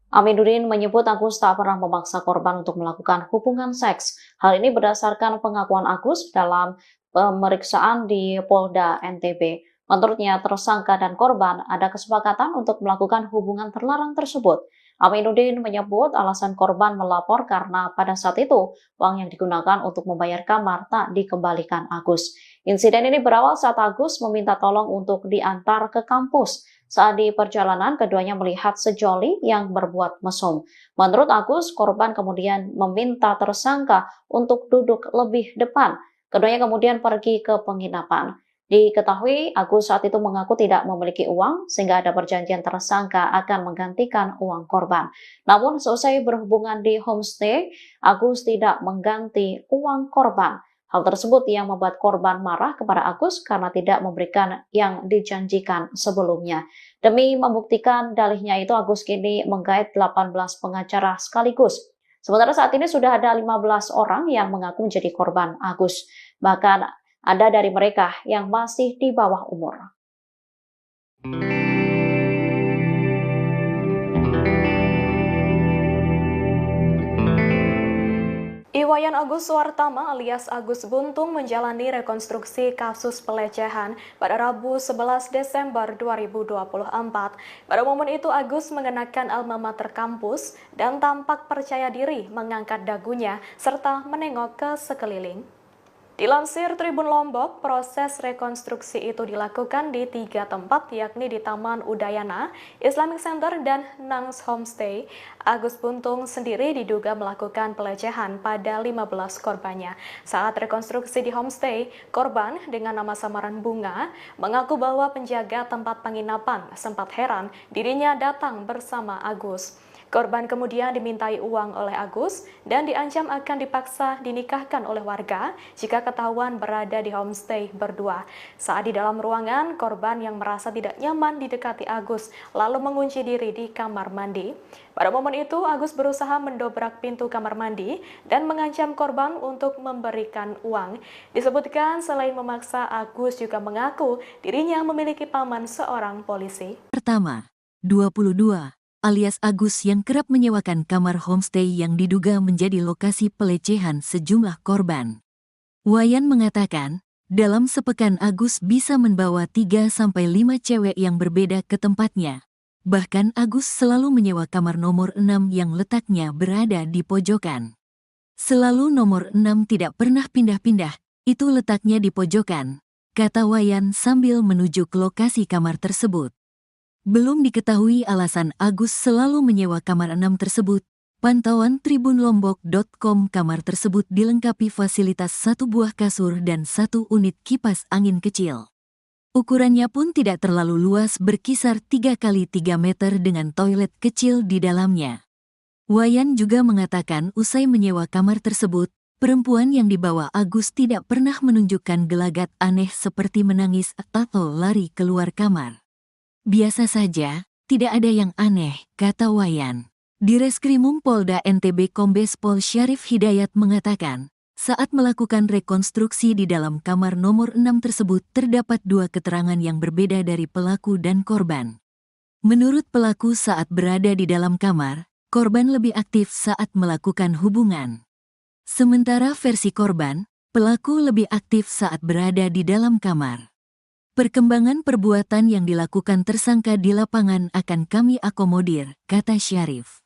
S9: Aminuddin menyebut Agus tak pernah memaksa korban untuk melakukan hubungan seks. Hal ini berdasarkan pengakuan Agus dalam pemeriksaan di Polda NTB. Menurutnya, tersangka dan korban ada kesepakatan untuk melakukan hubungan terlarang tersebut. Aminuddin menyebut alasan korban melapor karena pada saat itu uang yang digunakan untuk membayar kamar tak dikembalikan Agus. Insiden ini berawal saat Agus meminta tolong untuk diantar ke kampus. Saat di perjalanan, keduanya melihat sejoli yang berbuat mesum. Menurut Agus, korban kemudian meminta tersangka untuk duduk lebih depan. Keduanya kemudian pergi ke penginapan. Diketahui Agus saat itu mengaku tidak memiliki uang sehingga ada perjanjian tersangka akan menggantikan uang korban. Namun seusai berhubungan di homestay, Agus tidak mengganti uang korban. Hal tersebut yang membuat korban marah kepada Agus karena tidak memberikan yang dijanjikan sebelumnya. Demi membuktikan dalihnya itu, Agus kini menggait 18 pengacara sekaligus. Sementara saat ini sudah ada 15 orang yang mengaku menjadi korban Agus. Bahkan ada dari mereka yang masih di bawah umur.
S3: Iwayan Agus Suwartama alias Agus Buntung menjalani rekonstruksi kasus pelecehan pada Rabu 11 Desember 2024. Pada momen itu Agus mengenakan alma mater kampus dan tampak percaya diri mengangkat dagunya serta menengok ke sekeliling. Dilansir Tribun Lombok, proses rekonstruksi itu dilakukan di 3 tempat, yakni di Taman Udayana, Islamic Center, dan Nangs Homestay. Agus Buntung sendiri diduga melakukan pelecehan pada 15 korbannya. Saat rekonstruksi di homestay, korban dengan nama samaran Bunga mengaku bahwa penjaga tempat penginapan sempat heran dirinya datang bersama Agus. Korban kemudian dimintai uang oleh Agus dan diancam akan dipaksa dinikahkan oleh warga jika ketahuan berada di homestay berdua. Saat di dalam ruangan, korban yang merasa tidak nyaman didekati Agus lalu mengunci diri di kamar mandi. Pada momen itu, Agus berusaha mendobrak pintu kamar mandi dan mengancam korban untuk memberikan uang. Disebutkan selain memaksa, Agus juga mengaku dirinya memiliki paman seorang polisi.
S1: Pertama, 22. Alias Agus yang kerap menyewakan kamar homestay yang diduga menjadi lokasi pelecehan sejumlah korban. Wayan mengatakan, dalam sepekan Agus bisa membawa 3-5 cewek yang berbeda ke tempatnya. Bahkan Agus selalu menyewa kamar nomor 6 yang letaknya berada di pojokan. Selalu nomor 6 tidak pernah pindah-pindah, itu letaknya di pojokan, kata Wayan sambil menuju ke lokasi kamar tersebut. Belum diketahui alasan Agus selalu menyewa kamar 6 tersebut. Pantauan tribunlombok.com, kamar tersebut dilengkapi fasilitas 1 buah kasur dan 1 unit kipas angin kecil. Ukurannya pun tidak terlalu luas, berkisar 3 x 3 meter dengan toilet kecil di dalamnya. Wayan juga mengatakan usai menyewa kamar tersebut, perempuan yang dibawa Agus tidak pernah menunjukkan gelagat aneh seperti menangis atau lari keluar kamar. Biasa saja, tidak ada yang aneh, kata Wayan. Di Reskrimum Polda NTB Kombes Pol Syarif Hidayat mengatakan, saat melakukan rekonstruksi di dalam kamar nomor 6 tersebut terdapat 2 keterangan yang berbeda dari pelaku dan korban. Menurut pelaku saat berada di dalam kamar, korban lebih aktif saat melakukan hubungan. Sementara versi korban, pelaku lebih aktif saat berada di dalam kamar. Perkembangan perbuatan yang dilakukan tersangka di lapangan akan kami akomodir, kata Syarif.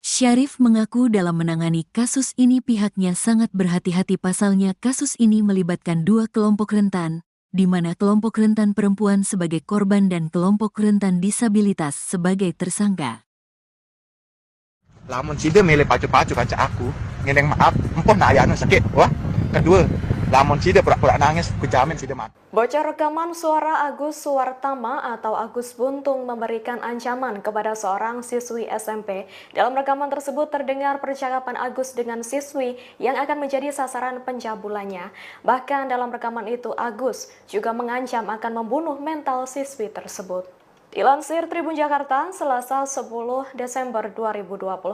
S1: Syarif mengaku dalam menangani kasus ini pihaknya sangat berhati-hati, pasalnya kasus ini melibatkan 2 kelompok rentan, di mana kelompok rentan perempuan sebagai korban dan kelompok rentan disabilitas sebagai tersangka.
S2: Lamun sida milih pacu-pacu kanca aku, ngeneng maaf, empoh na ayano sakit, wah. Kedua, lamun sida pura-pura nangis, ku jamin sida mati.
S3: Bocor rekaman suara Agus Suwartama atau Agus Buntung memberikan ancaman kepada seorang siswi SMP. Dalam rekaman tersebut terdengar percakapan Agus dengan siswi yang akan menjadi sasaran pencabulannya. Bahkan dalam rekaman itu Agus juga mengancam akan membunuh mental siswi tersebut. Dilansir Tribun Jakarta, Selasa 10 Desember 2024,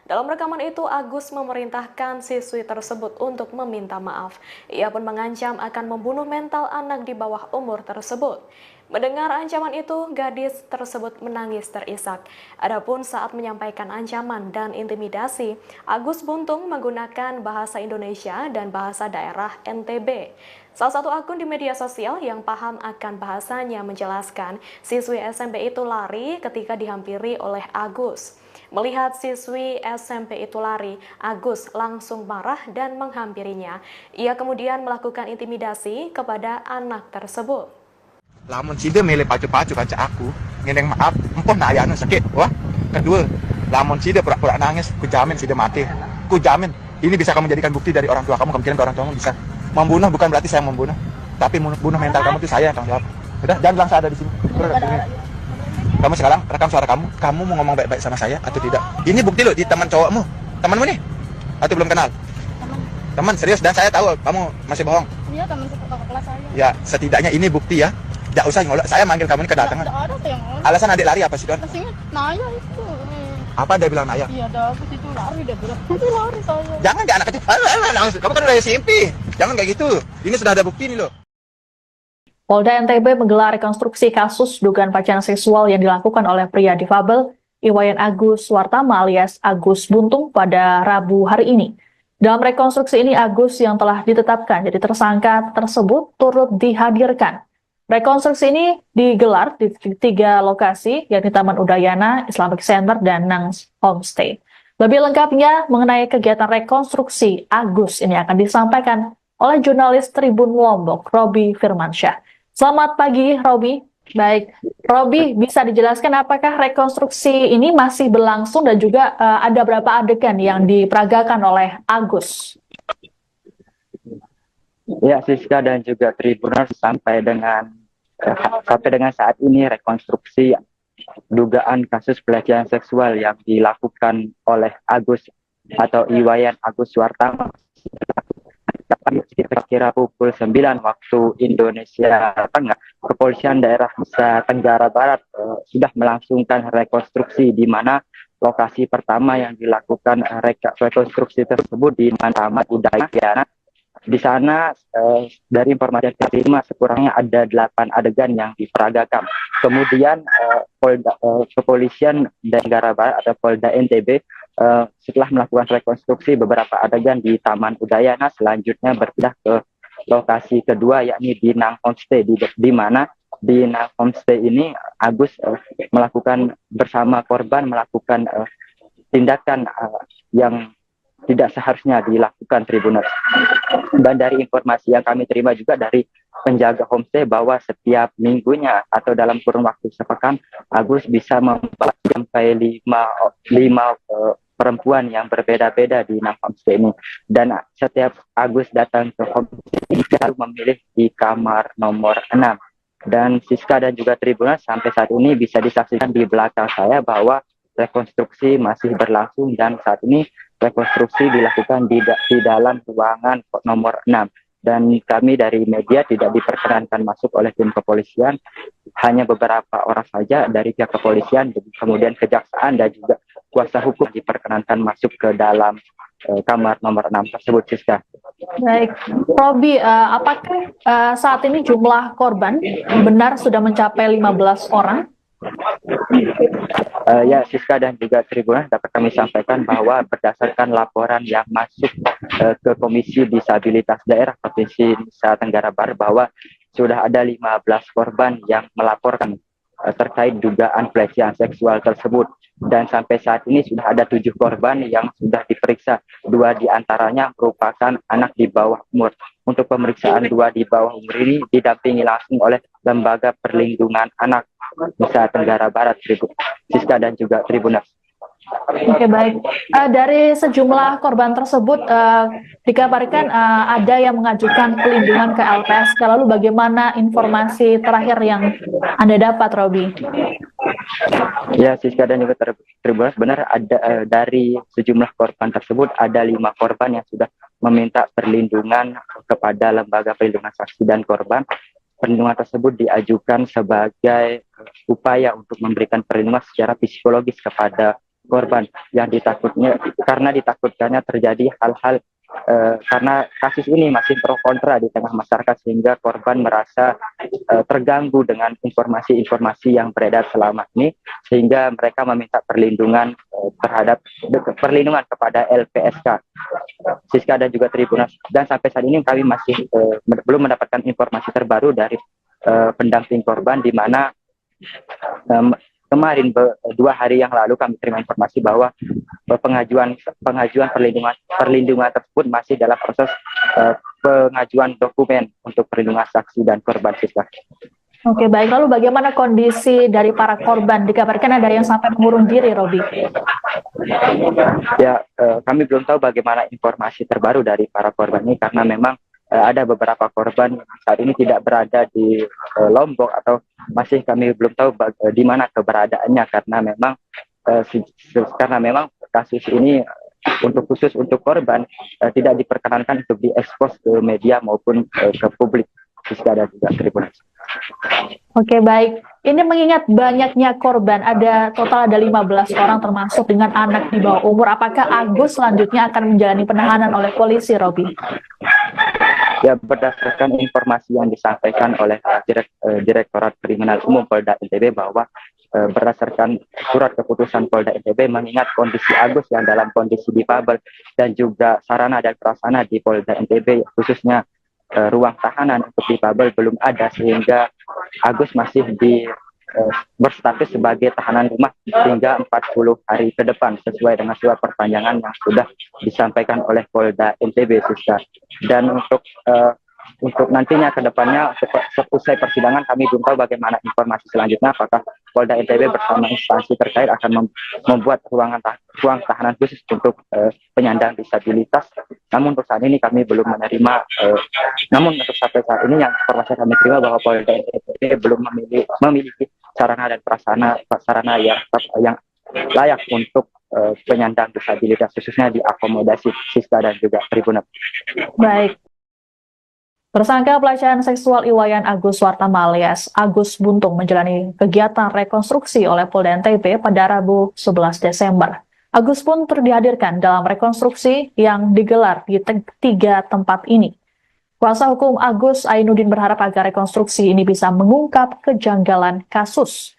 S3: dalam rekaman itu Agus memerintahkan siswi tersebut untuk meminta maaf. Ia pun mengancam akan membunuh mental anak di bawah umur tersebut. Mendengar ancaman itu, gadis tersebut menangis terisak. Adapun saat menyampaikan ancaman dan intimidasi, Agus Buntung menggunakan bahasa Indonesia dan bahasa daerah NTB. Salah satu akun di media sosial yang paham akan bahasanya menjelaskan, siswi SMP itu lari ketika dihampiri oleh Agus. Melihat siswi SMP itu lari, Agus langsung marah dan menghampirinya. Ia kemudian melakukan intimidasi kepada anak tersebut.
S2: Lamun sida milih pacu-pacu kanca aku, ngeneng maaf, empoh na ayano sakit, wah. Kedua, lamun sida pura-pura nangis, ku jamin sida mati. Ku jamin, ini bisa kamu jadikan bukti dari orang tua kamu kira orang tua kamu bisa Membunuh bukan berarti saya membunuh, tapi bunuh mental kamu itu saya yang tanggung jawab. Udah, jangan bilang saya ada di sini. Kamu sekarang rekam suara kamu. Kamu mau ngomong baik-baik sama saya atau tidak? Ini bukti loh di teman cowokmu. Temanmu nih? Atau belum kenal? Teman serius, dan saya tahu kamu masih bohong.
S4: Iya, teman kakak kelas saya.
S2: Ya, setidaknya ini bukti ya. Tidak usah ngolok. Saya manggil kamu ini kedatangan.
S4: Tidak ada saya ngomong.
S2: Alasan adik lari apa sih, Don?
S4: Pastinya Naya itu.
S2: Apa dia bilang Naya?
S4: Iya, ada Agus itu lari dia bilang. Itu lari saya.
S2: Jangan di anak kecil. Kamu kan udah SMP. Jangan kayak gitu. Ini sudah ada bukti nih loh.
S5: Polda NTB menggelar rekonstruksi kasus dugaan pelecehan seksual yang dilakukan oleh pria difabel Iwayan Agus Suwartama alias Agus Buntung pada Rabu hari ini. Dalam rekonstruksi ini, Agus yang telah ditetapkan jadi tersangka tersebut turut dihadirkan. Rekonstruksi ini digelar di 3 lokasi, yakni Taman Udayana, Islamic Center, dan Nangs Homestay. Lebih lengkapnya mengenai kegiatan rekonstruksi Agus ini akan disampaikan oleh jurnalis Tribun Lombok, Robi Firmansyah. Selamat pagi, Robi. Baik, Robi, bisa dijelaskan apakah rekonstruksi ini masih berlangsung dan juga ada berapa adegan yang diperagakan oleh Agus?
S6: Ya, Siska dan juga Tribuners, sampai dengan saat ini rekonstruksi dugaan kasus pelecehan seksual yang dilakukan oleh Agus atau Iwayan Agus Suwartama kira pukul 9 waktu Indonesia Tengah, Kepolisian Daerah Nusa Tenggara Barat sudah melangsungkan rekonstruksi di mana lokasi pertama yang dilakukan rekonstruksi tersebut di Taman Udayana. Di sana dari informasi yang diterima sekurangnya ada 8 adegan yang diperagakan. Kemudian Kepolisian Tenggara Barat atau Polda NTB setelah melakukan rekonstruksi beberapa adegan di Taman Udayana, selanjutnya berpindah ke lokasi kedua yakni di Nang Homestay, di mana di Nang Homestay ini Agus melakukan bersama korban melakukan tindakan yang tidak seharusnya dilakukan, Tribuners. Dan dari informasi yang kami terima juga dari penjaga homestay bahwa setiap minggunya atau dalam kurun waktu sepekan Agus bisa membawa sampai 5 perempuan yang berbeda-beda di Nang Homestay ini. Dan setiap Agus datang ke homestay ini selalu memilih di kamar nomor 6. Dan Siska dan juga Tribuners, sampai saat ini bisa disaksikan di belakang saya bahwa rekonstruksi masih berlangsung dan saat ini rekonstruksi dilakukan di dalam ruangan nomor 6. Dan kami dari media tidak diperkenankan masuk oleh tim kepolisian, hanya beberapa orang saja dari pihak kepolisian, kemudian kejaksaan dan juga kuasa hukum diperkenankan masuk ke dalam kamar nomor 6 tersebut, Siska.
S5: Baik, Robi, apakah saat ini jumlah korban benar sudah mencapai 15 orang?
S6: Ya, Siska dan juga Tribuners, dapat kami sampaikan bahwa berdasarkan laporan yang masuk ke Komisi Disabilitas Daerah Provinsi Nusa Tenggara Barat bahwa sudah ada 15 korban yang melaporkan terkait dugaan pelecehan seksual tersebut. Dan sampai saat ini sudah ada 7 korban yang sudah diperiksa. 2 diantaranya merupakan anak di bawah umur. Untuk pemeriksaan 2 di bawah umur ini didampingi langsung oleh Lembaga Perlindungan Anak Nusa Tenggara Barat, Siska dan juga Tribuners.
S5: Oke, baik. Dari sejumlah korban tersebut dikabarkan ada yang mengajukan pelindungan ke LPSK. Lalu bagaimana informasi terakhir yang Anda dapat, Robi?
S6: Ya, Siska dan juga Tribuners, benar ada dari sejumlah korban tersebut ada 5 korban yang sudah meminta perlindungan kepada Lembaga Perlindungan Saksi dan Korban. Perlindungan tersebut diajukan sebagai upaya untuk memberikan perlindungan secara psikologis kepada korban yang karena ditakutkannya terjadi hal-hal karena kasus ini masih pro kontra di tengah masyarakat sehingga korban merasa terganggu dengan informasi-informasi yang beredar selama ini sehingga mereka meminta perlindungan perlindungan kepada LPSK, Siska dan juga Tribuners. Dan sampai saat ini kami masih belum mendapatkan informasi terbaru dari pendamping korban, di mana kemarin 2 hari yang lalu kami terima informasi bahwa pengajuan perlindungan tersebut masih dalam proses pengajuan dokumen untuk perlindungan saksi dan korban, Siska.
S5: Oke, baik. Lalu bagaimana kondisi dari para korban? Dikabarkan ada yang sampai mengurung diri, Robi.
S6: Ya, kami belum tahu bagaimana informasi terbaru dari para korban ini karena memang ada beberapa korban yang saat ini tidak berada di Lombok atau masih kami belum tahu di mana keberadaannya karena memang kasus ini khusus untuk korban tidak diperkenankan untuk diekspos ke media maupun ke publik. Ada juga Tribuners.
S5: Oke, baik. Ini mengingat banyaknya korban, total ada 15 orang termasuk dengan anak di bawah umur. Apakah Agus selanjutnya akan menjalani penahanan oleh polisi, Robi?
S6: Ya, berdasarkan informasi yang disampaikan oleh Direktorat Kriminal Umum Polda NTB bahwa berdasarkan surat keputusan Polda NTB mengingat kondisi Agus yang dalam kondisi difabel dan juga sarana dan prasarana di Polda NTB khususnya ruang tahanan untuk difabel belum ada, sehingga Agus masih berstatus sebagai tahanan rumah hingga 40 hari ke depan sesuai dengan surat perpanjangan yang sudah disampaikan oleh Polda NTB, Siska. Dan untuk nantinya ke depannya selesai persidangan kami belum tahu bagaimana informasi selanjutnya, apakah Polda NTB bersama instansi terkait akan membuat ruang tahanan khusus untuk penyandang disabilitas. Namun untuk saat ini kami belum menerima, namun untuk sampai saat ini yang informasi kami terima bahwa Polda NTB belum memiliki sarana dan prasarana yang layak untuk penyandang disabilitas khususnya diakomodasi Siska dan juga Tribuners.
S5: Baik. Tersangka pelecehan seksual Iwayan Agus Suartama alias Agus Buntung menjalani kegiatan rekonstruksi oleh Polda NTB pada Rabu 11 Desember. Agus pun dihadirkan dalam rekonstruksi yang digelar di 3 tempat ini. Kuasa hukum Agus, Ainuddin, berharap agar rekonstruksi ini bisa mengungkap kejanggalan kasus.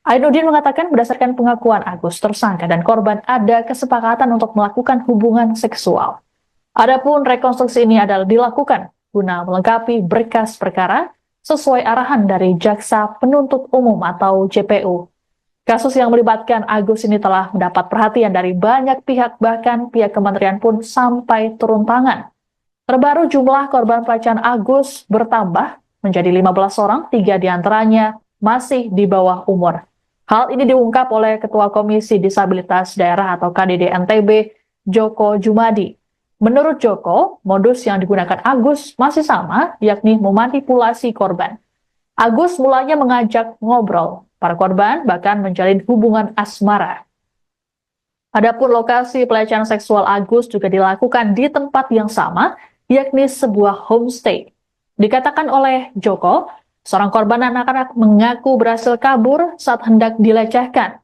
S5: Ainuddin mengatakan berdasarkan pengakuan Agus, tersangka dan korban ada kesepakatan untuk melakukan hubungan seksual. Adapun rekonstruksi ini adalah dilakukan guna melengkapi berkas perkara sesuai arahan dari Jaksa Penuntut Umum atau JPU. Kasus yang melibatkan Agus ini telah mendapat perhatian dari banyak pihak, bahkan pihak kementerian pun sampai turun tangan. Terbaru jumlah korban pelecehan Agus bertambah menjadi 15 orang, 3 diantaranya masih di bawah umur. Hal ini diungkap oleh Ketua Komisi Disabilitas Daerah atau KDD NTB, Joko Jumadi. Menurut Joko, modus yang digunakan Agus masih sama, yakni memanipulasi korban. Agus mulanya mengajak ngobrol para korban, bahkan menjalin hubungan asmara. Adapun lokasi pelecehan seksual Agus juga dilakukan di tempat yang sama, yakni sebuah homestay. Dikatakan oleh Joko, seorang korban anak-anak mengaku berhasil kabur saat hendak dilecehkan.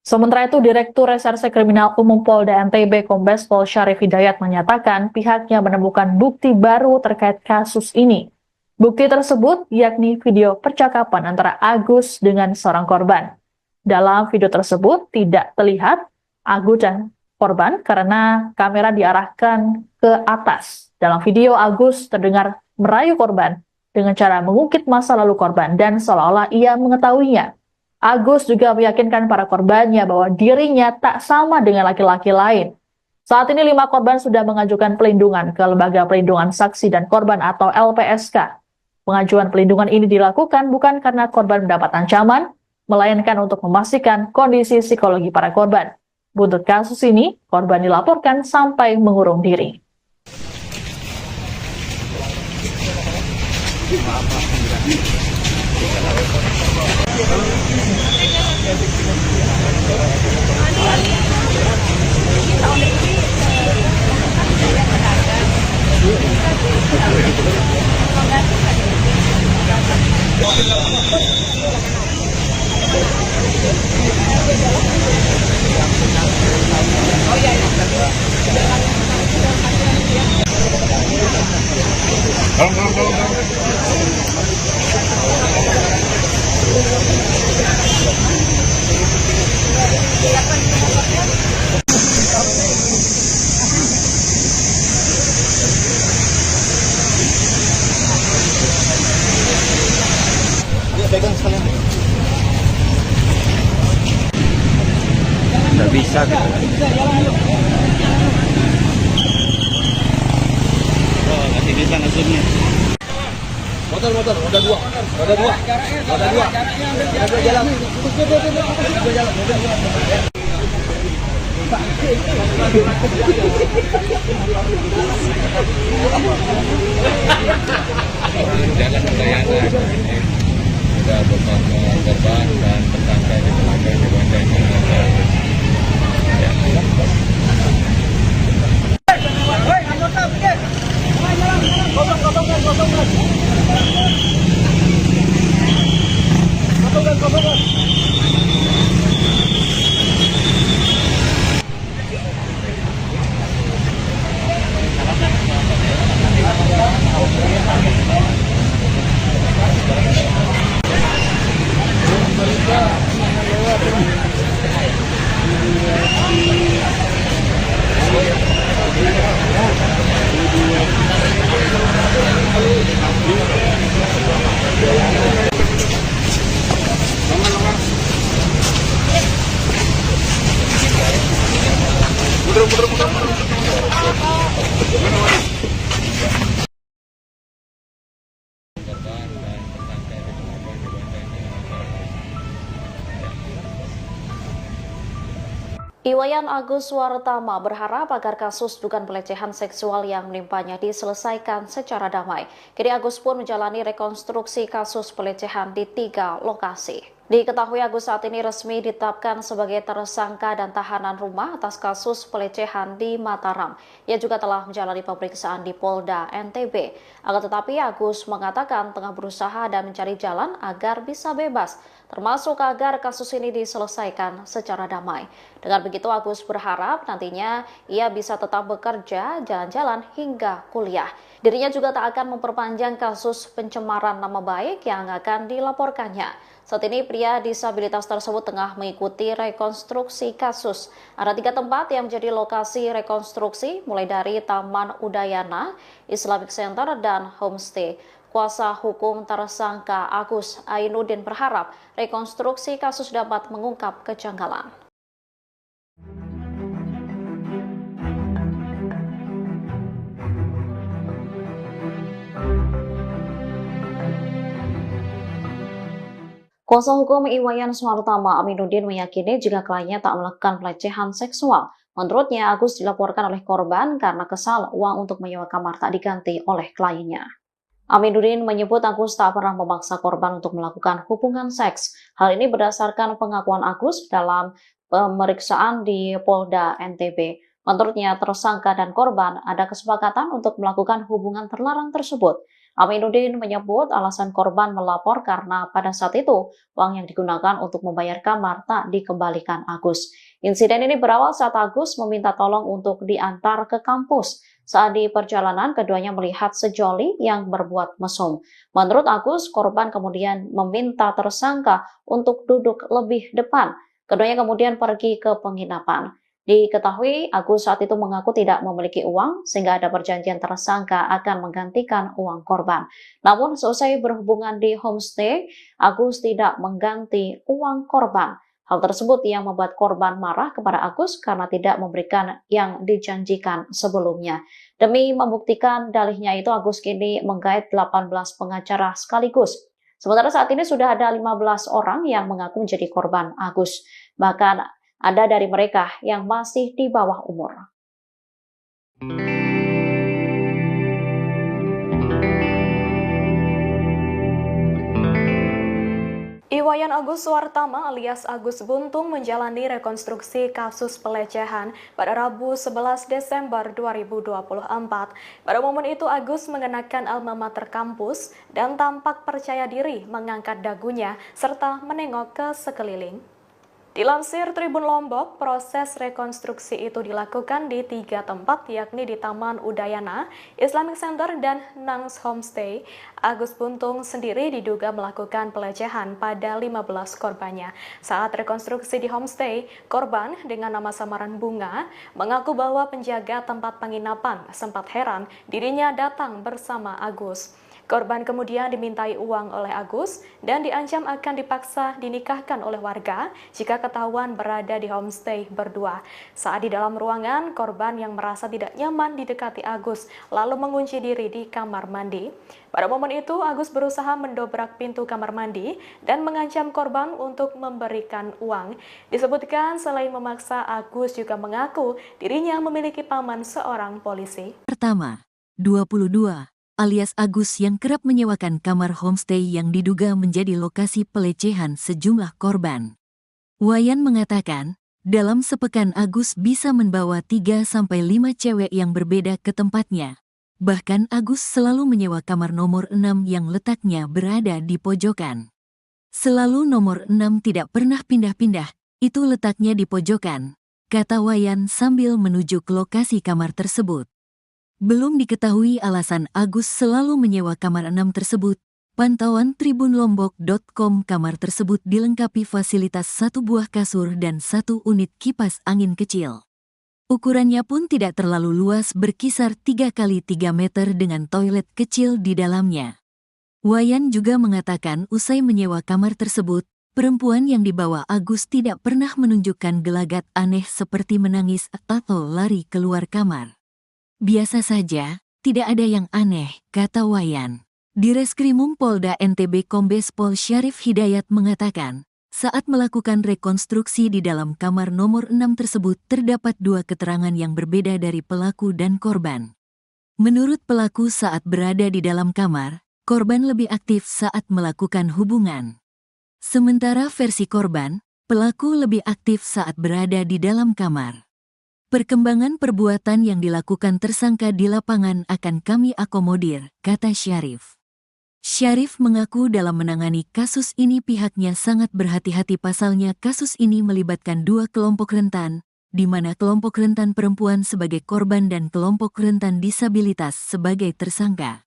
S5: Sementara itu, Direktur Reserse Kriminal Umum Polda NTB Kombes Pol Syarif Hidayat menyatakan pihaknya menemukan bukti baru terkait kasus ini. Bukti tersebut yakni video percakapan antara Agus dengan seorang korban. Dalam video tersebut tidak terlihat Agus dan korban karena kamera diarahkan ke atas. Dalam video, Agus terdengar merayu korban dengan cara mengungkit masa lalu korban dan seolah-olah ia mengetahuinya. Agus juga meyakinkan para korbannya bahwa dirinya tak sama dengan laki-laki lain. Saat ini 5 korban sudah mengajukan pelindungan ke Lembaga Perlindungan Saksi dan Korban atau LPSK. Pengajuan pelindungan ini dilakukan bukan karena korban mendapat ancaman, melainkan untuk memastikan kondisi psikologi para korban. Buntut kasus ini, korban dilaporkan sampai mengurung diri.
S6: Nggak bisa gitu.
S7: Oh, masih bisa ngasutnya. Motor, roda dua. Jalan.
S8: Jalan Udayana ini sudah bersama korban dan tersangka kecelakaan di Bandung.
S9: Iwayan Agus Suwartama berharap agar kasus dugaan pelecehan seksual yang menimpanya diselesaikan secara damai. Kini Agus pun menjalani rekonstruksi kasus pelecehan di 3 lokasi. Diketahui Agus saat ini resmi ditetapkan sebagai tersangka dan tahanan rumah atas kasus pelecehan di Mataram. Ia juga telah menjalani pemeriksaan di Polda NTB. Akan tetapi Agus mengatakan tengah berusaha dan mencari jalan agar bisa bebas, termasuk agar kasus ini diselesaikan secara damai. Dengan begitu Agus berharap nantinya ia bisa tetap bekerja, jalan-jalan hingga kuliah. Dirinya juga tak akan memperpanjang kasus pencemaran nama baik yang akan dilaporkannya. Saat ini pria disabilitas tersebut tengah mengikuti rekonstruksi kasus. Ada 3 tempat yang menjadi lokasi rekonstruksi, mulai dari Taman Udayana, Islamic Center, dan Homestay. Kuasa hukum tersangka Agus Ainudin berharap rekonstruksi kasus dapat mengungkap kejanggalan. Kuasa hukum Iwayan Suwartama Aminuddin meyakini jika kliennya tak melakukan pelecehan seksual. Menurutnya, Agus dilaporkan oleh korban karena kesal uang untuk menyewa kamar tak diganti oleh kliennya. Aminuddin menyebut Agus tak pernah memaksa korban untuk melakukan hubungan seks. Hal ini berdasarkan pengakuan Agus dalam pemeriksaan di Polda NTB. Menurutnya, tersangka dan korban ada kesepakatan untuk melakukan hubungan terlarang tersebut. Aminuddin menyebut alasan korban melapor karena pada saat itu uang yang digunakan untuk membayar kamar tak dikembalikan Agus. Insiden ini berawal saat Agus meminta tolong untuk diantar ke kampus. Saat di perjalanan, keduanya melihat sejoli yang berbuat mesum. Menurut Agus, korban kemudian meminta tersangka untuk duduk lebih depan. Keduanya kemudian pergi ke penginapan. Diketahui Agus saat itu mengaku tidak memiliki uang sehingga ada perjanjian tersangka akan menggantikan uang korban. Namun seusai berhubungan di homestay, Agus tidak mengganti uang korban. Hal tersebut yang membuat korban marah kepada Agus karena tidak memberikan yang dijanjikan sebelumnya. Demi membuktikan dalihnya itu, Agus kini menggait 18 pengacara sekaligus. Sementara saat ini sudah ada 15 orang yang mengaku menjadi korban Agus. Bahkan ada dari mereka yang masih di bawah umur.
S3: Iwayan Agus Suwartama alias Agus Buntung menjalani rekonstruksi kasus pelecehan pada Rabu 11 Desember 2024. Pada momen itu Agus mengenakan alma mater kampus dan tampak percaya diri mengangkat dagunya serta menengok ke sekeliling. Dilansir Tribun Lombok, proses rekonstruksi itu dilakukan di 3 tempat, yakni di Taman Udayana, Islamic Center, dan Nangs Homestay. Agus Buntung sendiri diduga melakukan pelecehan pada 15 korbannya. Saat rekonstruksi di Homestay, korban dengan nama samaran Bunga mengaku bahwa penjaga tempat penginapan sempat heran dirinya datang bersama Agus. Korban kemudian dimintai uang oleh Agus dan diancam akan dipaksa dinikahkan oleh warga jika ketahuan berada di homestay berdua. Saat di dalam ruangan, korban yang merasa tidak nyaman didekati Agus lalu mengunci diri di kamar mandi. Pada momen itu, Agus berusaha mendobrak pintu kamar mandi dan mengancam korban untuk memberikan uang. Disebutkan selain memaksa, Agus juga mengaku dirinya memiliki paman seorang polisi.
S1: Pertama, 22, alias Agus yang kerap menyewakan kamar homestay yang diduga menjadi lokasi pelecehan sejumlah korban. Wayan mengatakan, dalam sepekan Agus bisa membawa 3-5 cewek yang berbeda ke tempatnya. Bahkan Agus selalu menyewa kamar nomor 6 yang letaknya berada di pojokan. Selalu nomor 6 tidak pernah pindah-pindah, itu letaknya di pojokan, kata Wayan sambil menuju ke lokasi kamar tersebut. Belum diketahui alasan Agus selalu menyewa kamar 6 tersebut. Pantauan tribunlombok.com, kamar tersebut dilengkapi fasilitas 1 buah kasur dan 1 unit kipas angin kecil. Ukurannya pun tidak terlalu luas, berkisar 3x3 meter dengan toilet kecil di dalamnya. Wayan juga mengatakan usai menyewa kamar tersebut, perempuan yang dibawa Agus tidak pernah menunjukkan gelagat aneh seperti menangis atau lari keluar kamar. Biasa saja, tidak ada yang aneh, kata Wayan. Di Reskrimum Polda NTB Kombes Pol Syarif Hidayat mengatakan, saat melakukan rekonstruksi di dalam kamar nomor 6 tersebut terdapat 2 keterangan yang berbeda dari pelaku dan korban. Menurut pelaku, saat berada di dalam kamar, korban lebih aktif saat melakukan hubungan. Sementara versi korban, pelaku lebih aktif saat berada di dalam kamar. Perkembangan perbuatan yang dilakukan tersangka di lapangan akan kami akomodir, kata Syarif. Syarif mengaku dalam menangani kasus ini pihaknya sangat berhati-hati, pasalnya kasus ini melibatkan 2 kelompok rentan, di mana kelompok rentan perempuan sebagai korban dan kelompok rentan disabilitas sebagai tersangka.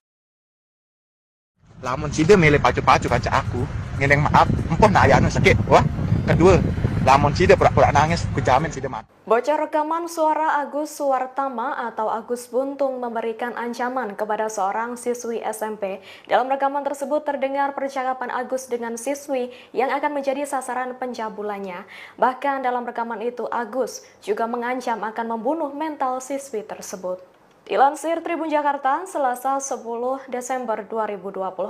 S2: Lamun sida milih pacu-pacu kanca aku, ngeneng maaf, empoh na ayano sakit, wah. Kedua, lamun sida pura-pura nangis, ku jamin sida mati.
S3: Bocor rekaman suara Agus Suwartama atau Agus Buntung memberikan ancaman kepada seorang siswi SMP. Dalam rekaman tersebut terdengar percakapan Agus dengan siswi yang akan menjadi sasaran pencabulannya. Bahkan dalam rekaman itu Agus juga mengancam akan membunuh mental siswi tersebut. Dilansir Tribun Jakarta, Selasa 10 Desember 2024,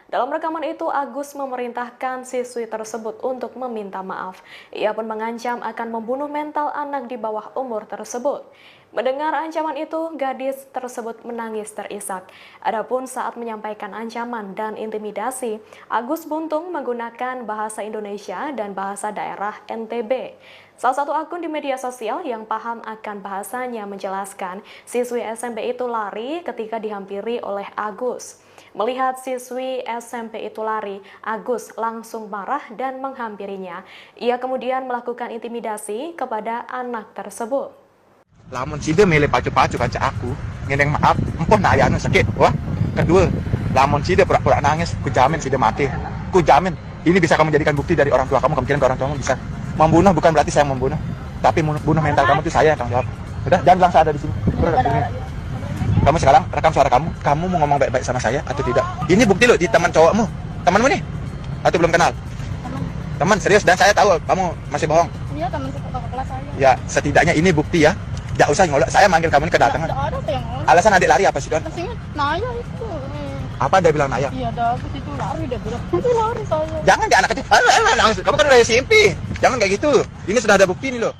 S3: dalam rekaman itu Agus memerintahkan siswi tersebut untuk meminta maaf. Ia pun mengancam akan membunuh mental anak di bawah umur tersebut. Mendengar ancaman itu, gadis tersebut menangis terisak. Adapun saat menyampaikan ancaman dan intimidasi, Agus Buntung menggunakan bahasa Indonesia dan bahasa daerah NTB. Salah satu akun di media sosial yang paham akan bahasanya menjelaskan, siswi SMP itu lari ketika dihampiri oleh Agus. Melihat siswi SMP itu lari, Agus langsung marah dan menghampirinya. Ia kemudian melakukan intimidasi kepada anak tersebut.
S2: Lamun sida milih pacu-pacu kanca aku, ngeneng maaf, empoh na ayano sakit, wah. Kedua, lamun sida pura-pura nangis, ku jamin sida mati. Ku jamin, ini bisa kamu jadikan bukti dari orang tua kamu kira orang tuamu bisa. Membunuh bukan berarti saya membunuh, tapi bunuh mental kamu itu saya yang tanggung jawab. Udah, jangan bilang saya ada di sini. Kamu sekarang rekam suara kamu mau ngomong baik-baik sama saya atau tidak? Ini bukti loh di teman cowokmu, temanmu nih, atau belum kenal? Teman serius, dan saya tahu kamu masih bohong.
S4: Iya, teman kakak kelas saya.
S2: Ya, setidaknya ini bukti ya. Tidak usah ngolok, saya manggil kamu ini kedatangan.
S4: Tidak ada yang ngolok.
S2: Alasan adik lari apa sih, Don?
S4: Pastinya Naya itu.
S2: Apa dia bilang Naya?
S4: Iya, Agus itu lari, dia bilang. Itu lari saya.
S2: Jangan di anak kecil. Kamu kan udah SMP. Jangan kayak gitu. Ini sudah ada bukti nih loh.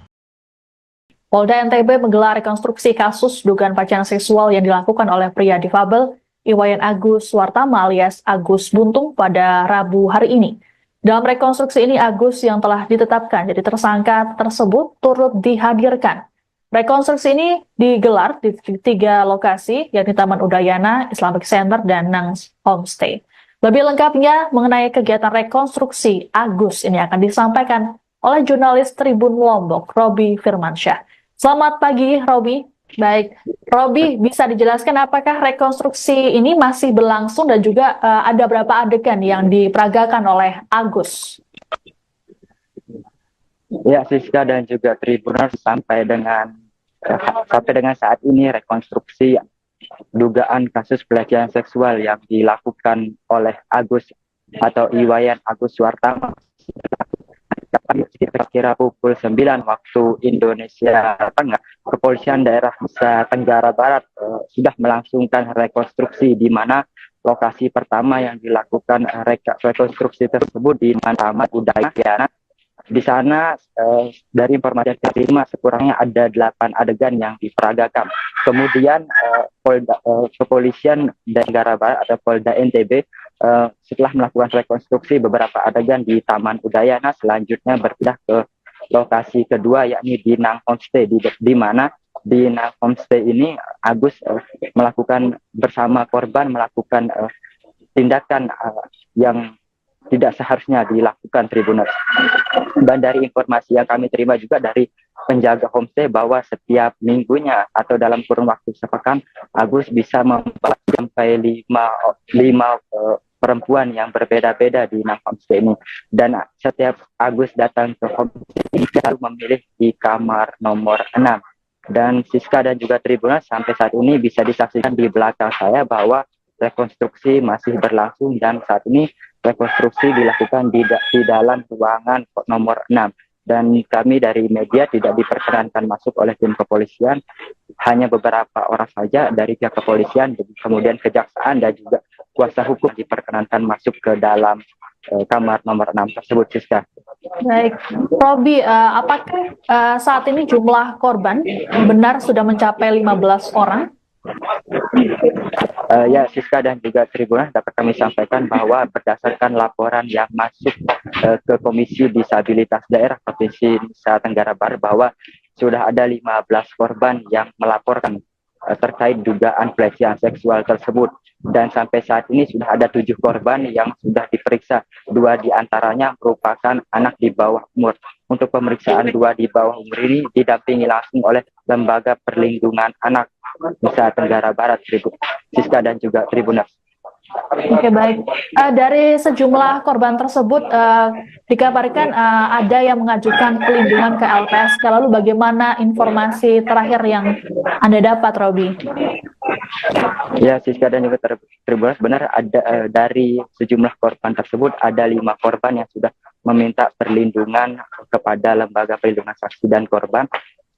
S5: Polda NTB menggelar rekonstruksi kasus dugaan pelecehan seksual yang dilakukan oleh pria difabel Iwayan Agus Suwartama alias Agus Buntung pada Rabu hari ini. Dalam rekonstruksi ini, Agus yang telah ditetapkan jadi tersangka tersebut turut dihadirkan. Rekonstruksi ini digelar di 3 lokasi, yakni Taman Udayana, Islamic Center, dan Nangs Homestay. Lebih lengkapnya mengenai kegiatan rekonstruksi Agus ini akan disampaikan oleh jurnalis Tribun Lombok, Robi Firmansyah. Selamat pagi, Robi. Baik, Robi, bisa dijelaskan apakah rekonstruksi ini masih berlangsung dan juga ada berapa adegan yang diperagakan oleh Agus?
S6: Ya, Siska dan juga Tribuners, sampai dengan saat ini rekonstruksi dugaan kasus pelecehan seksual yang dilakukan oleh Agus atau Iwayan Agus Suartama. Kira-kira pukul 9 waktu Indonesia Tengah, Kepolisian Daerah Nusa Tenggara Barat sudah melangsungkan rekonstruksi di mana lokasi pertama yang dilakukan rekonstruksi tersebut di Taman Udayana. Di sana dari informasi yang diterima sekurangnya ada 8 adegan yang diperagakan. Kemudian Kepolisian Negara Barat atau Polda NTB setelah melakukan rekonstruksi beberapa adegan di Taman Udayana, selanjutnya berpindah ke lokasi kedua yakni di Nang Homestay, di mana di Nang Homestay ini Agus melakukan bersama korban melakukan tindakan yang tidak seharusnya dilakukan, Tribuners. Dan dari informasi yang kami terima juga dari penjaga homestay bahwa setiap minggunya atau dalam kurun waktu sepekan Agus bisa membawa sampai lima perempuan yang berbeda-beda di Nang Homestay ini. Dan setiap Agus datang ke homestay ini selalu memilih di kamar nomor 6. Dan Siska dan juga Tribuners, sampai saat ini bisa disaksikan di belakang saya bahwa rekonstruksi masih berlangsung dan saat ini rekonstruksi dilakukan di dalam ruangan nomor 6. Dan kami dari media tidak diperkenankan masuk oleh tim kepolisian, hanya beberapa orang saja dari pihak kepolisian, kemudian kejaksaan dan juga kuasa hukum diperkenankan masuk ke dalam kamar nomor 6 tersebut, Siska.
S5: Baik, Robi, apakah saat ini jumlah korban benar sudah mencapai 15 orang?
S6: Ya, Siska dan juga Tribuners, dapat kami sampaikan bahwa berdasarkan laporan yang masuk ke Komisi Disabilitas Daerah Provinsi Nusa Tenggara Barat bahwa sudah ada 15 korban yang melaporkan terkait dugaan pelecehan seksual tersebut. Dan sampai saat ini sudah ada 7 korban yang sudah diperiksa. 2 diantaranya merupakan anak di bawah umur. Untuk pemeriksaan 2 di bawah umur ini didampingi langsung oleh Lembaga Perlindungan Anak Nusa Tenggara Barat, Siska dan juga Tribuners.
S5: Oke, baik. Dari sejumlah korban tersebut dikabarkan ada yang mengajukan pelindungan ke LPSK. Lalu bagaimana informasi terakhir yang Anda dapat, Robi?
S6: Ya, Siska dan juga Tribuners, benar ada dari sejumlah korban tersebut ada 5 korban yang sudah meminta perlindungan kepada Lembaga Perlindungan Saksi dan Korban.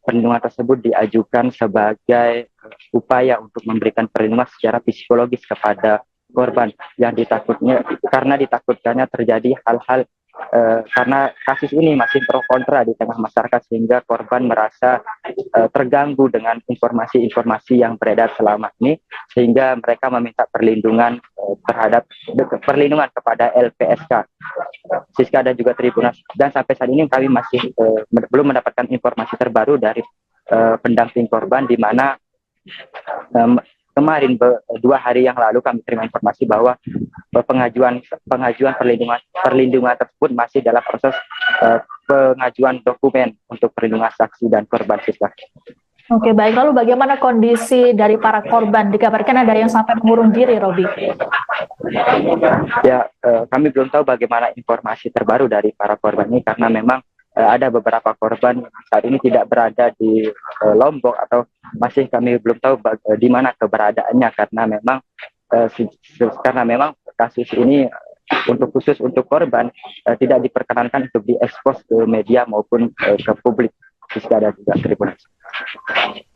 S6: Perlindungan tersebut diajukan sebagai upaya untuk memberikan perlindungan secara psikologis kepada korban yang karena ditakutkannya terjadi hal-hal karena kasus ini masih pro kontra di tengah masyarakat sehingga korban merasa terganggu dengan informasi-informasi yang beredar selama ini sehingga mereka meminta perlindungan perlindungan kepada LPSK, Siska dan juga Tribuners. Dan sampai saat ini kami masih belum mendapatkan informasi terbaru dari pendamping korban, di mana kemarin 2 hari yang lalu kami terima informasi bahwa pengajuan perlindungan tersebut masih dalam proses pengajuan dokumen untuk perlindungan saksi dan korban, Siska.
S5: Oke, baik. Lalu bagaimana kondisi dari para korban? Dikabarkan ada yang sampai mengurung diri, Robi.
S6: Ya, kami belum tahu bagaimana informasi terbaru dari para korban ini karena memang ada beberapa korban saat ini tidak berada di Lombok atau masih kami belum tahu di mana keberadaannya karena memang kasus ini khusus untuk korban tidak diperkenankan untuk diekspos ke media maupun ke publik, Siska dan juga Tribuners.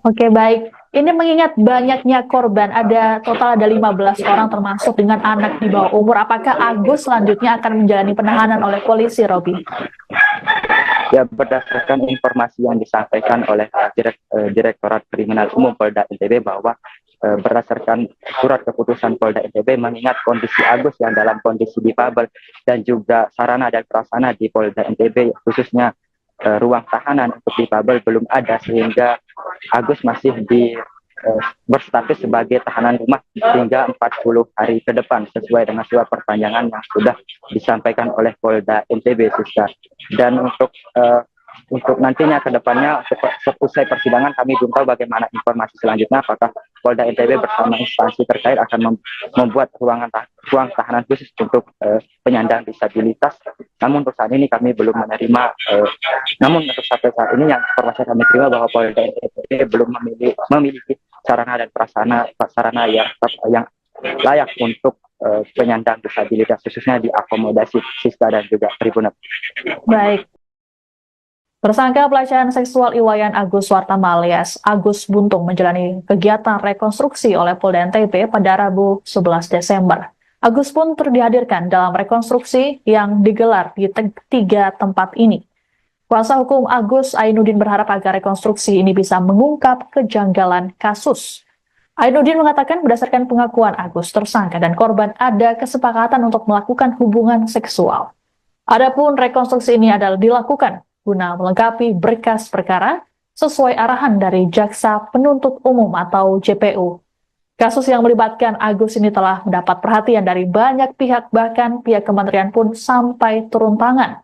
S5: Oke, baik. Ini mengingat banyaknya korban, total ada 15 orang termasuk dengan anak di bawah umur. Apakah Agus selanjutnya akan menjalani penahanan oleh polisi, Robi?
S6: Ya, berdasarkan informasi yang disampaikan oleh Direktorat Kriminal Umum Polda NTB bahwa berdasarkan surat keputusan Polda NTB mengingat kondisi Agus yang dalam kondisi difabel dan juga sarana dan prasarana di Polda NTB khususnya ruang tahanan untuk difabel belum ada sehingga Agus masih berstatus sebagai tahanan rumah hingga 40 hari ke depan sesuai dengan surat perpanjangan yang sudah disampaikan oleh Polda NTB, Siska. Dan untuk nantinya ke depannya selesai persidangan kami belum tahu bagaimana informasi selanjutnya, apakah Polda NTB bersama instansi terkait akan membuat ruang tahanan khusus untuk penyandang disabilitas. Namun untuk saat ini kami belum menerima namun untuk sampai saat ini yang informasi kami terima bahwa Polda NTB belum memiliki sarana dan prasarana yang layak untuk penyandang disabilitas, khususnya diakomodasi siswa dan juga tribunal.
S5: Baik. Tersangka pelecehan seksual Iwayan Agus Suartama alias Agus Buntung menjalani kegiatan rekonstruksi oleh Polda NTB pada Rabu 11 Desember. Agus pun dihadirkan dalam rekonstruksi yang digelar di 3 tempat ini. Kuasa hukum Agus, Ainuddin, berharap agar rekonstruksi ini bisa mengungkap kejanggalan kasus. Ainuddin mengatakan berdasarkan pengakuan Agus, tersangka dan korban ada kesepakatan untuk melakukan hubungan seksual. Adapun rekonstruksi ini adalah dilakukan guna melengkapi berkas perkara sesuai arahan dari Jaksa Penuntut Umum atau JPU. Kasus yang melibatkan Agus ini telah mendapat perhatian dari banyak pihak, bahkan pihak kementerian pun sampai turun tangan.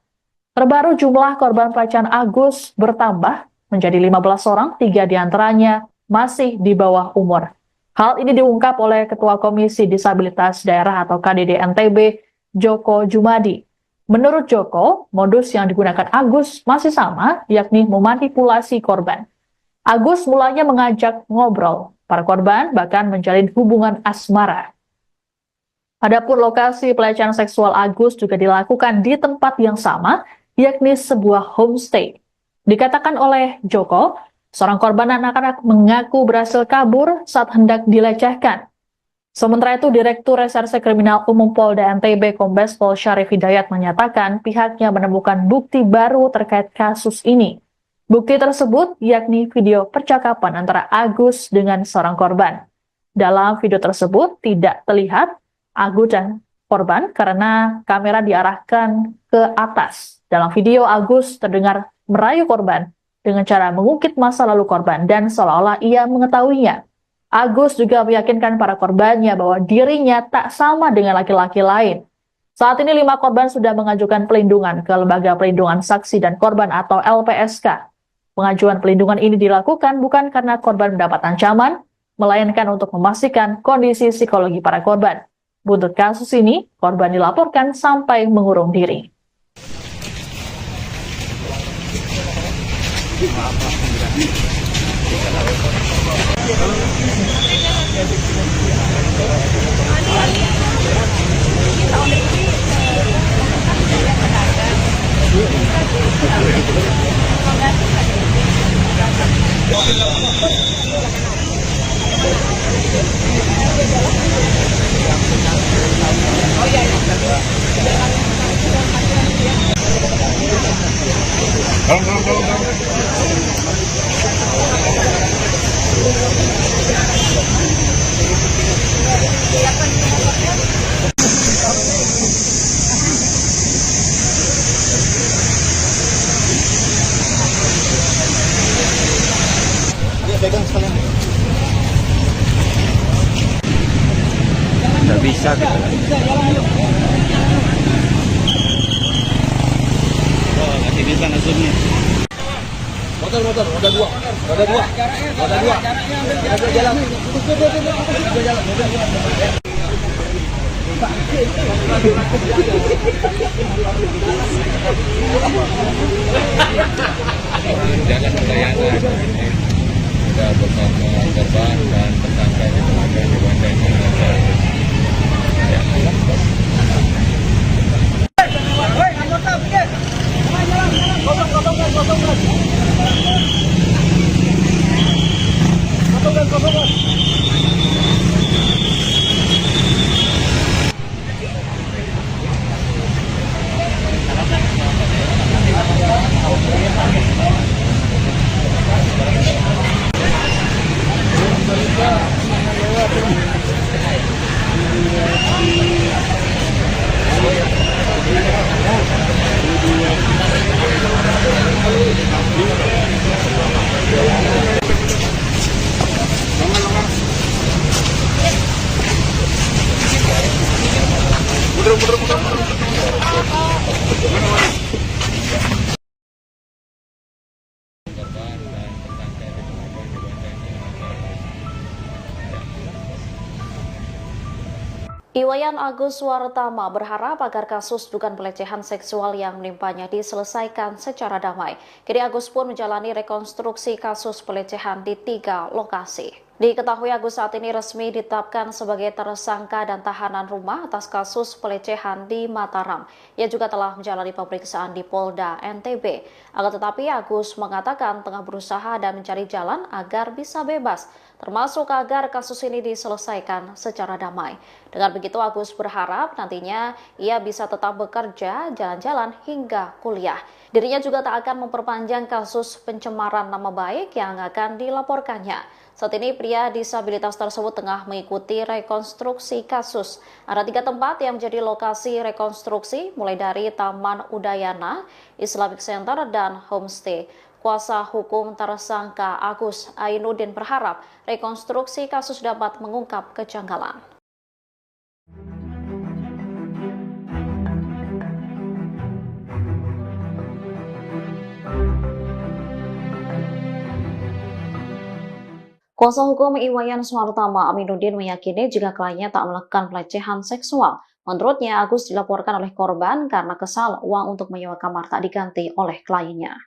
S5: Terbaru jumlah korban pelecehan Agus bertambah menjadi 15 orang, 3 diantaranya masih di bawah umur. Hal ini diungkap oleh Ketua Komisi Disabilitas Daerah atau KDD NTB, Joko Jumadi. Menurut Joko, modus yang digunakan Agus masih sama, yakni memanipulasi korban. Agus mulanya mengajak ngobrol para korban, bahkan menjalin hubungan asmara. Adapun lokasi pelecehan seksual Agus juga dilakukan di tempat yang sama, yakni sebuah homestay. Dikatakan oleh Joko, seorang korban anak-anak mengaku berhasil kabur saat hendak dilecehkan. Sementara itu, Direktur Reserse Kriminal Umum Polda NTB Kombes Pol Syarif Hidayat menyatakan pihaknya menemukan bukti baru terkait kasus ini. Bukti tersebut yakni video percakapan antara Agus dengan seorang korban. Dalam video tersebut tidak terlihat Agus dan korban karena kamera diarahkan ke atas. Dalam video, Agus terdengar merayu korban dengan cara mengungkit masa lalu korban dan seolah-olah ia mengetahuinya. Agus juga meyakinkan para korbannya bahwa dirinya tak sama dengan laki-laki lain. Saat ini 5 korban sudah mengajukan pelindungan ke Lembaga Pelindungan Saksi dan Korban atau LPSK. Pengajuan pelindungan ini dilakukan bukan karena korban mendapat ancaman, melainkan untuk memastikan kondisi psikologi para korban. Buntut kasus ini, korban dilaporkan sampai mengurung diri.
S6: Nggak bisa gitu.
S7: Oh, masih bisa ngasutnya. Motor, roda dua. Jalan.
S8: Jalan Udayana ini sudah bersama korban dan tersangka yang telah dibanding
S9: Iwayan Agus Suartama berharap agar kasus dugaan pelecehan seksual yang menimpanya diselesaikan secara damai. Kini Agus pun menjalani rekonstruksi kasus pelecehan di 3 lokasi. Diketahui Agus saat ini resmi ditetapkan sebagai tersangka dan tahanan rumah atas kasus pelecehan di Mataram. Ia juga telah menjalani pemeriksaan di Polda NTB. Akan tetapi Agus mengatakan tengah berusaha dan mencari jalan agar bisa bebas, termasuk agar kasus ini diselesaikan secara damai. Dengan begitu Agus berharap nantinya ia bisa tetap bekerja, jalan-jalan hingga kuliah. Dirinya juga tak akan memperpanjang kasus pencemaran nama baik yang akan dilaporkannya. Saat ini pria disabilitas tersebut tengah mengikuti rekonstruksi kasus. Ada 3 tempat yang menjadi lokasi rekonstruksi, mulai dari Taman Udayana, Islamic Center, dan Homestay. Kuasa hukum tersangka Agus Ainudin berharap rekonstruksi kasus dapat mengungkap kejanggalan. Kuasa hukum Iwayan Suartama Aminuddin meyakini jika kliennya tak melakukan pelecehan seksual. Menurutnya, Agus dilaporkan oleh korban karena kesal uang untuk menyewa kamar tak diganti oleh kliennya.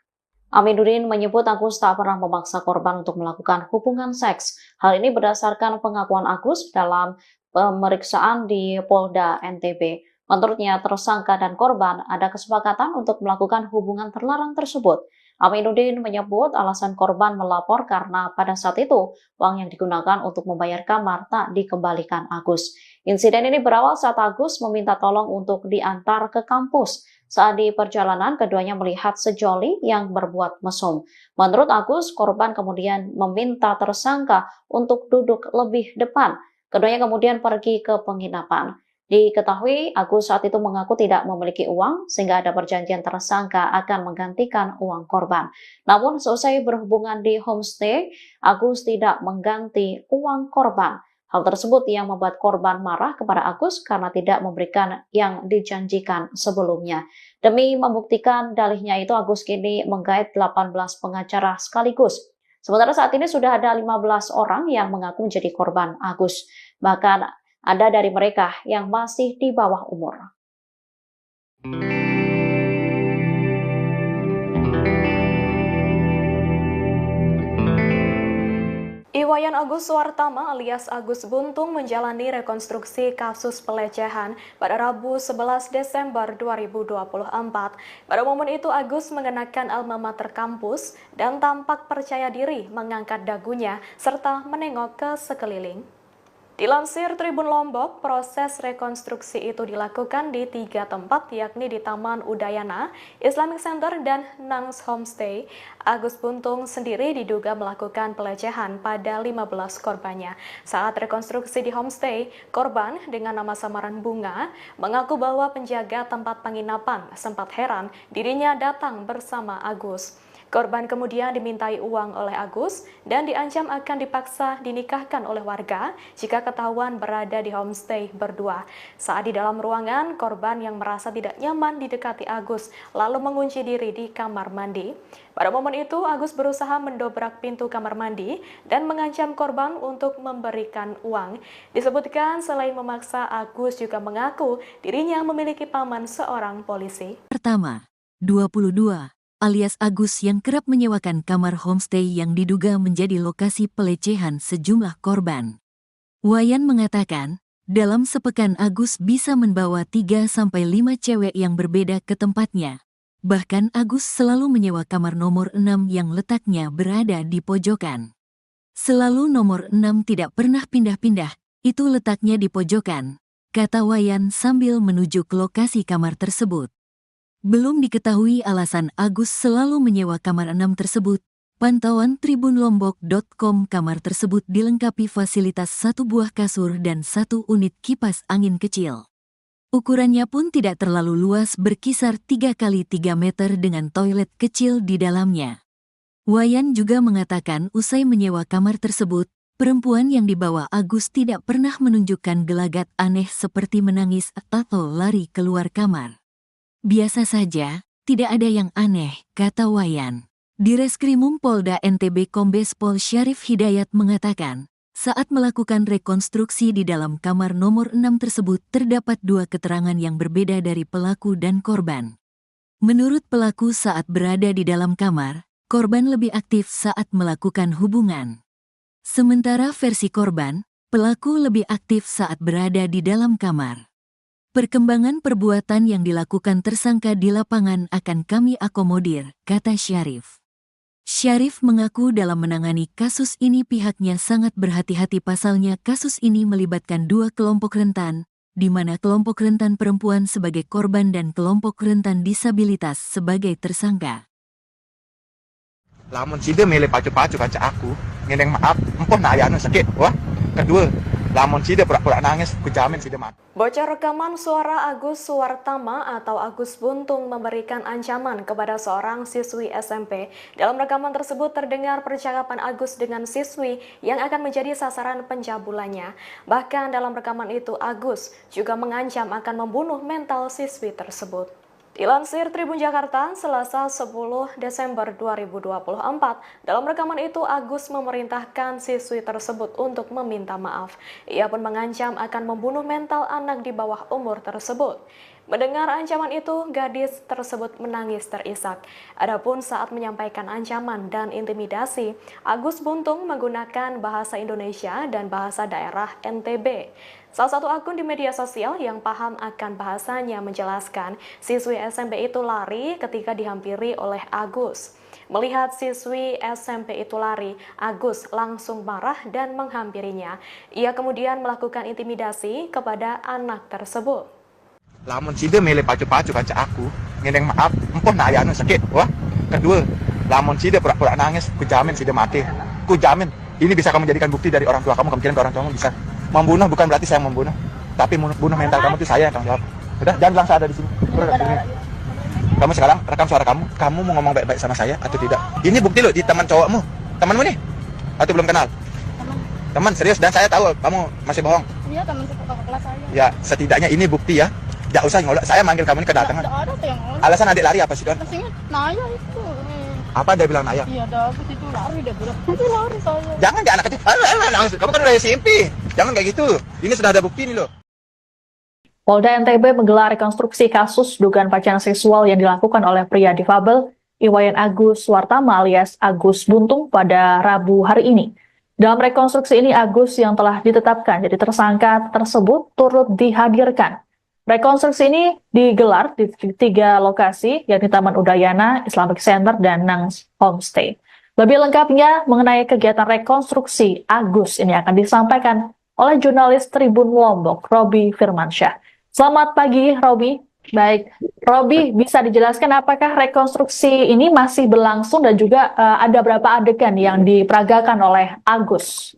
S9: Aminuddin menyebut Agus tak pernah memaksa korban untuk melakukan hubungan seks. Hal ini berdasarkan pengakuan Agus dalam pemeriksaan di Polda NTB. Menurutnya, tersangka dan korban ada kesepakatan untuk melakukan hubungan terlarang tersebut. Aminuddin menyebut alasan korban melapor karena pada saat itu uang yang digunakan untuk membayar kamar tak dikembalikan Agus. Insiden ini berawal saat Agus meminta tolong untuk diantar ke kampus. Saat di perjalanan, keduanya melihat sejoli yang berbuat mesum. Menurut Agus, korban kemudian meminta tersangka untuk duduk lebih depan. Keduanya kemudian pergi ke penginapan. Diketahui Agus saat itu mengaku tidak memiliki uang sehingga ada perjanjian tersangka akan menggantikan uang korban. Namun seusai berhubungan di homestay, Agus tidak mengganti uang korban. Hal tersebut yang membuat korban marah kepada Agus karena tidak memberikan yang dijanjikan sebelumnya. Demi membuktikan dalihnya itu, Agus kini menggait 18 pengacara sekaligus. Sementara saat ini sudah ada 15 orang yang mengaku menjadi korban Agus. Bahkan ada dari mereka yang masih di bawah umur.
S3: Iwayan Agus Suartama alias Agus Buntung menjalani rekonstruksi kasus pelecehan pada Rabu 11 Desember 2024. Pada momen itu Agus mengenakan alma mater kampus dan tampak percaya diri mengangkat dagunya serta menengok ke sekeliling. Dilansir Tribun Lombok, proses rekonstruksi itu dilakukan di 3 tempat yakni di Taman Udayana, Islamic Center, dan Nangs Homestay. Agus Buntung sendiri diduga melakukan pelecehan pada 15 korbannya. Saat rekonstruksi di Homestay, korban dengan nama samaran Bunga mengaku bahwa penjaga tempat penginapan sempat heran dirinya datang bersama Agus. Korban kemudian dimintai uang oleh Agus dan diancam akan dipaksa dinikahkan oleh warga jika ketahuan berada di homestay berdua. Saat di dalam ruangan, korban yang merasa tidak nyaman didekati Agus lalu mengunci diri di kamar mandi. Pada momen itu, Agus berusaha mendobrak pintu kamar mandi dan mengancam korban untuk memberikan uang. Disebutkan selain memaksa, Agus juga mengaku dirinya memiliki paman seorang polisi.
S1: Pertama, 22. Alias Agus yang kerap menyewakan kamar homestay yang diduga menjadi lokasi pelecehan sejumlah korban. Wayan mengatakan, dalam sepekan Agus bisa membawa 3-5 cewek yang berbeda ke tempatnya. Bahkan Agus selalu menyewa kamar nomor 6 yang letaknya berada di pojokan. Selalu nomor 6 tidak pernah pindah-pindah, itu letaknya di pojokan, kata Wayan sambil menuju ke lokasi kamar tersebut. Belum diketahui alasan Agus selalu menyewa kamar 6 tersebut. Pantauan tribunlombok.com, kamar tersebut dilengkapi fasilitas 1 buah kasur dan 1 unit kipas angin kecil. Ukurannya pun tidak terlalu luas, berkisar 3 x 3 meter dengan toilet kecil di dalamnya. Wayan juga mengatakan usai menyewa kamar tersebut, perempuan yang dibawa Agus tidak pernah menunjukkan gelagat aneh seperti menangis atau lari keluar kamar. Biasa saja, tidak ada yang aneh, kata Wayan. Di Reskrimum Polda NTB Kombes Pol Syarif Hidayat mengatakan, saat melakukan rekonstruksi di dalam kamar nomor 6 tersebut terdapat 2 keterangan yang berbeda dari pelaku dan korban. Menurut pelaku saat berada di dalam kamar, korban lebih aktif saat melakukan hubungan. Sementara versi korban, pelaku lebih aktif saat berada di dalam kamar. Perkembangan perbuatan yang dilakukan tersangka di lapangan akan kami akomodir, kata Syarif. Syarif mengaku dalam menangani kasus ini pihaknya sangat berhati-hati pasalnya kasus ini melibatkan dua kelompok rentan, di mana kelompok rentan perempuan sebagai korban dan kelompok rentan disabilitas sebagai tersangka.
S2: Lamun sida milih pacu-pacu kanca aku, ngeneng maaf, empoh na ayano sakit, wah. Kedua, lamun sida pura-pura nangis, ku jamin sida mati.
S3: Bocor rekaman suara Agus Suwartama atau Agus Buntung memberikan ancaman kepada seorang siswi SMP. Dalam rekaman tersebut terdengar percakapan Agus dengan siswi yang akan menjadi sasaran pencabulannya. Bahkan dalam rekaman itu Agus juga mengancam akan membunuh mental siswi tersebut. Dilansir Tribun Jakarta, Selasa 10 Desember 2024, dalam rekaman itu Agus memerintahkan siswi tersebut untuk meminta maaf. Ia pun mengancam akan membunuh mental anak di bawah umur tersebut. Mendengar ancaman itu, gadis tersebut menangis terisak. Adapun saat menyampaikan ancaman dan intimidasi, Agus Buntung menggunakan bahasa Indonesia dan bahasa daerah NTB. Salah satu akun di media sosial yang paham akan bahasanya menjelaskan siswi SMP itu lari ketika dihampiri oleh Agus. Melihat siswi SMP itu lari, Agus langsung marah dan menghampirinya. Ia kemudian melakukan intimidasi kepada anak tersebut.
S2: Lamun sida milih pacu-pacu kanca aku, ngeneng maaf, empoh na ayano sakit, wah. Kedua, lamun sida pura-pura nangis, ku jamin sida mati. Ku jamin, ini bisa kamu jadikan bukti dari orang tua kamu kira orang tuamu bisa. Membunuh bukan berarti saya membunuh, tapi bunuh mental kamu itu saya yang tanggung jawab. Udah, jangan bilang saya ada di sini. Kamu sekarang rekam suara kamu mau ngomong baik-baik sama saya atau tidak? Ini bukti loh di teman cowokmu, temanmu nih, atau belum kenal? Teman serius, dan saya tahu kamu masih bohong.
S4: Iya, teman kakak kelas saya.
S2: Ya, setidaknya ini bukti ya. Gak usah ngolok, saya manggil kamu ini kedatangan.
S4: Nggak ada tuh yang ngolok.
S2: Alasan adik lari apa sih, Don?
S4: Pastinya Naya itu.
S2: Apa dia bilang Naya?
S4: Iya, Agus itu lari dia bilang. Itu lari saya.
S2: Jangan di anak kecil. Kamu kan udah SMP. Jangan kayak gitu. Ini sudah ada bukti nih loh.
S5: Polda NTB menggelar rekonstruksi kasus dugaan pelecehan seksual yang dilakukan oleh pria difabel Iwayan Agus Suwartama alias Agus Buntung pada Rabu hari ini. Dalam rekonstruksi ini Agus yang telah ditetapkan jadi tersangka tersebut turut dihadirkan. Rekonstruksi ini digelar di 3 lokasi, yakni Taman Udayana, Islamic Center, dan Nangs Homestay. Lebih lengkapnya mengenai kegiatan rekonstruksi Agus ini akan disampaikan oleh jurnalis Tribun Lombok, Robi Firmansyah. Selamat pagi, Robi. Baik, Robi, bisa dijelaskan apakah rekonstruksi ini masih berlangsung dan juga ada berapa adegan yang diperagakan oleh Agus?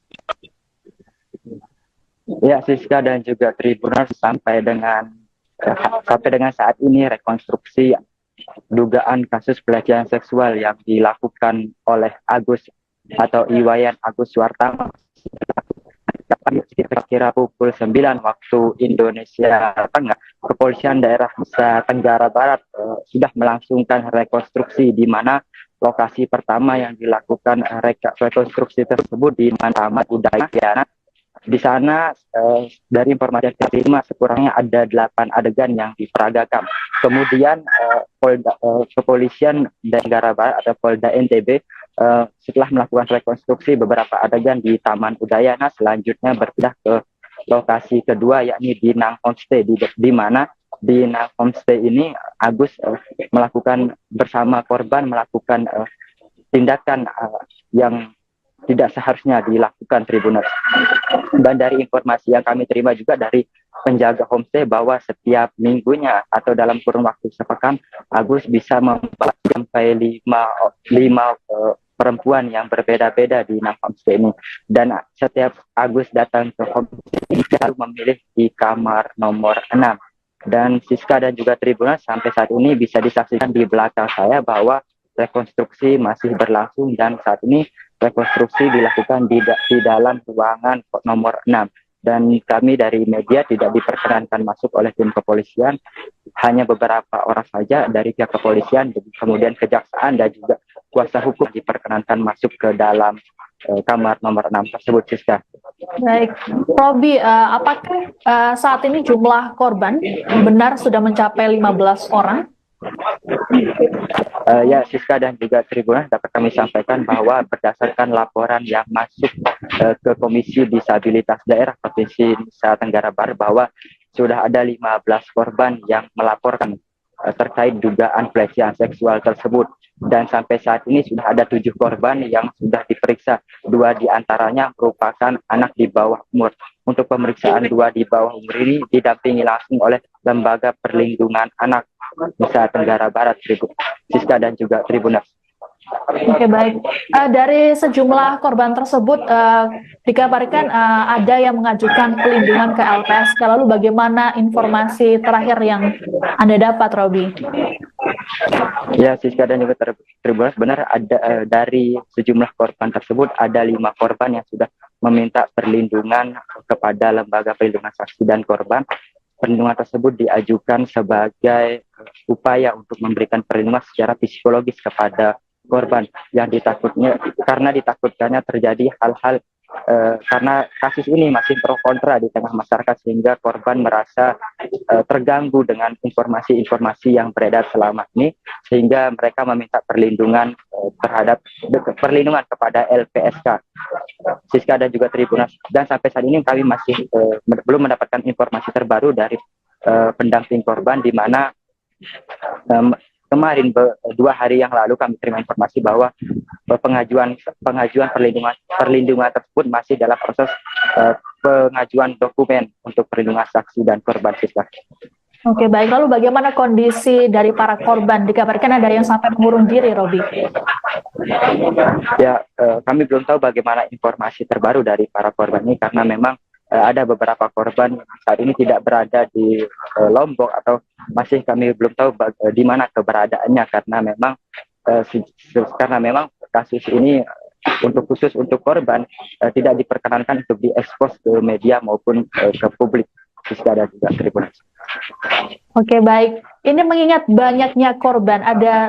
S6: Ya, Siska dan juga Tribuners, sampai dengan saat ini rekonstruksi dugaan kasus pelecehan seksual yang dilakukan oleh Agus atau Iwayan Agus Suwartama kira-kira pukul 9 waktu Indonesia Tengah. Kepolisian daerah Nusa Tenggara Barat sudah melangsungkan rekonstruksi di mana lokasi pertama yang dilakukan rekonstruksi tersebut di Taman Udayana. Di sana dari informasi yang diterima sekurangnya ada 8 adegan yang diperagakan. Kemudian kepolisian Tenggara Barat atau Polda NTB setelah melakukan rekonstruksi beberapa adegan di Taman Udayana, selanjutnya berpindah ke lokasi kedua yakni di Nang Homestay, di mana di Nang Homestay ini Agus melakukan bersama korban melakukan tindakan yang tidak seharusnya dilakukan, Tribuners. Dan dari informasi yang kami terima juga dari penjaga homestay bahwa setiap minggunya atau dalam kurun waktu sepekan Agus bisa membawa sampai 5 perempuan yang berbeda-beda di Nang Homestay ini. Dan setiap Agus datang ke homestay ini selalu memilih di kamar nomor 6. Dan Siska dan juga Tribuners, sampai saat ini bisa disaksikan di belakang saya bahwa rekonstruksi masih berlangsung dan saat ini rekonstruksi dilakukan di dalam ruangan nomor 6. Dan kami dari media tidak diperkenankan masuk oleh tim kepolisian, hanya beberapa orang saja dari pihak kepolisian, kemudian kejaksaan dan juga kuasa hukum diperkenankan masuk ke dalam kamar nomor 6 tersebut, Siska.
S5: Baik, Robi, apakah saat ini jumlah korban benar sudah mencapai 15 orang?
S6: Ya, Siska dan juga Tribuners, dapat kami sampaikan bahwa berdasarkan laporan yang masuk ke Komisi Disabilitas Daerah Provinsi Nusa Tenggara Barat bahwa sudah ada 15 korban yang melaporkan terkait dugaan pelecehan seksual tersebut, dan sampai saat ini sudah ada 7 korban yang sudah diperiksa. 2 diantaranya merupakan anak di bawah umur. Untuk pemeriksaan 2 di bawah umur ini didampingi langsung oleh Lembaga Perlindungan Anak Nusa Tenggara Barat, Siska dan juga Tribuners.
S5: Oke, baik. Dari sejumlah korban tersebut dikabarkan ada yang mengajukan pelindungan ke LPSK. Lalu bagaimana informasi terakhir yang Anda dapat, Robi?
S6: Ya, Siska dan juga Tribuners, benar ada dari sejumlah korban tersebut ada 5 korban yang sudah meminta perlindungan kepada Lembaga Perlindungan Saksi dan Korban. Perlindungan tersebut diajukan sebagai upaya untuk memberikan perlindungan secara psikologis kepada korban yang ditakutkannya terjadi hal-hal karena kasus ini masih pro kontra di tengah masyarakat, sehingga korban merasa terganggu dengan informasi-informasi yang beredar selama ini, sehingga mereka meminta perlindungan perlindungan kepada LPSK, Siska dan juga Tribuners. Dan sampai saat ini kami masih belum mendapatkan informasi terbaru dari pendamping korban, di mana kemarin 2 hari yang lalu kami terima informasi bahwa pengajuan perlindungan tersebut masih dalam proses pengajuan dokumen untuk perlindungan saksi dan korban, Siska.
S5: Oke, baik. Lalu bagaimana kondisi dari para korban? Dikabarkan ada yang sampai mengurung diri, Robi.
S6: Ya, kami belum tahu bagaimana informasi terbaru dari para korban ini, karena memang ada beberapa korban saat ini tidak berada di Lombok, atau masih kami belum tahu di mana keberadaannya, karena memang kasus ini khusus untuk korban tidak diperkenankan untuk diekspos ke media maupun ke publik, Siska dan juga Tribuners.
S5: Oke, baik. Ini mengingat banyaknya korban,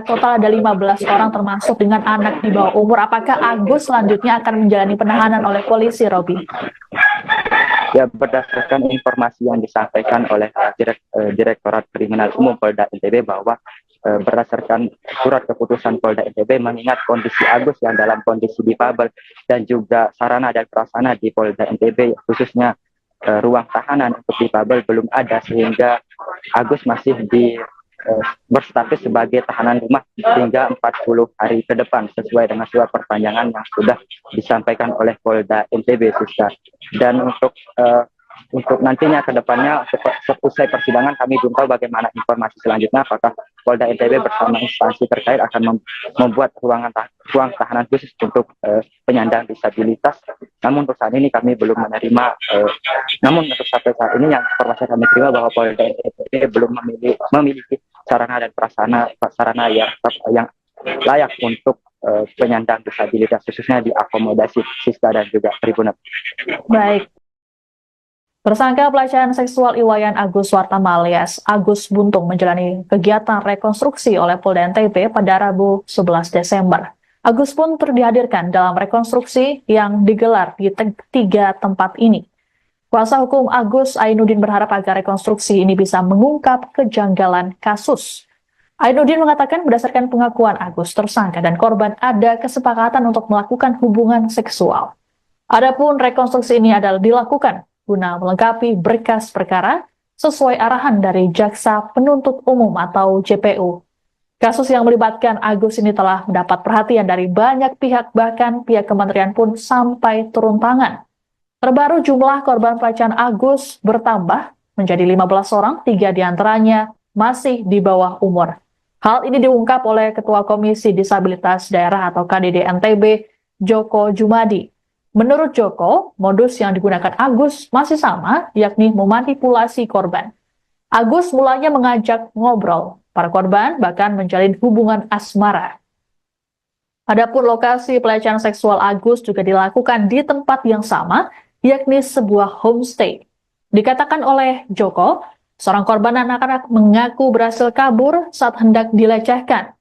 S5: total ada 15 orang termasuk dengan anak di bawah umur. Apakah Agus selanjutnya akan menjalani penahanan oleh polisi, Robi?
S6: Ya, berdasarkan informasi yang disampaikan oleh Direktorat Kriminal Umum Polda NTB bahwa berdasarkan surat keputusan Polda NTB mengingat kondisi Agus yang dalam kondisi difabel dan juga sarana dan prasarana di Polda NTB khususnya ruang tahanan untuk difabel belum ada, sehingga Agus masih berstatus sebagai tahanan rumah hingga 40 hari ke depan sesuai dengan surat perpanjangan yang sudah disampaikan oleh Polda NTB, Siska. Dan untuk nantinya ke depannya usai persidangan kami belum tahu bagaimana informasi selanjutnya, apakah Polda NTB bersama instansi terkait akan membuat ruang tahanan khusus untuk penyandang disabilitas. Namun untuk saat ini kami belum menerima, namun untuk sampai saat ini yang informasi kami terima bahwa Polda NTB belum memiliki sarana dan prasarana yang layak untuk penyandang disabilitas, khususnya diakomodasi, Siska dan juga Tribuners.
S5: Baik. Tersangka pelecehan seksual Iwayan Agus Suartama alias Agus Buntung menjalani kegiatan rekonstruksi oleh Polda NTB pada Rabu 11 Desember. Agus pun dihadirkan dalam rekonstruksi yang digelar di 3 tempat ini. Kuasa hukum Agus, Ainuddin, berharap agar rekonstruksi ini bisa mengungkap kejanggalan kasus. Ainuddin mengatakan berdasarkan pengakuan Agus, tersangka dan korban ada kesepakatan untuk melakukan hubungan seksual. Adapun rekonstruksi ini adalah dilakukan guna melengkapi berkas perkara sesuai arahan dari Jaksa Penuntut Umum atau JPU. Kasus yang melibatkan Agus ini telah mendapat perhatian dari banyak pihak, bahkan pihak kementerian pun sampai turun tangan. Terbaru jumlah korban pelecehan Agus bertambah menjadi 15 orang, 3 diantaranya masih di bawah umur. Hal ini diungkap oleh Ketua Komisi Disabilitas Daerah atau KDD NTB, Joko Jumadi. Menurut Joko, modus yang digunakan Agus masih sama, yakni memanipulasi korban. Agus mulanya mengajak ngobrol para korban, bahkan menjalin hubungan asmara. Adapun lokasi pelecehan seksual Agus juga dilakukan di tempat yang sama, yakni sebuah homestay. Dikatakan oleh Joko, seorang korban anak-anak mengaku berhasil kabur saat hendak dilecehkan.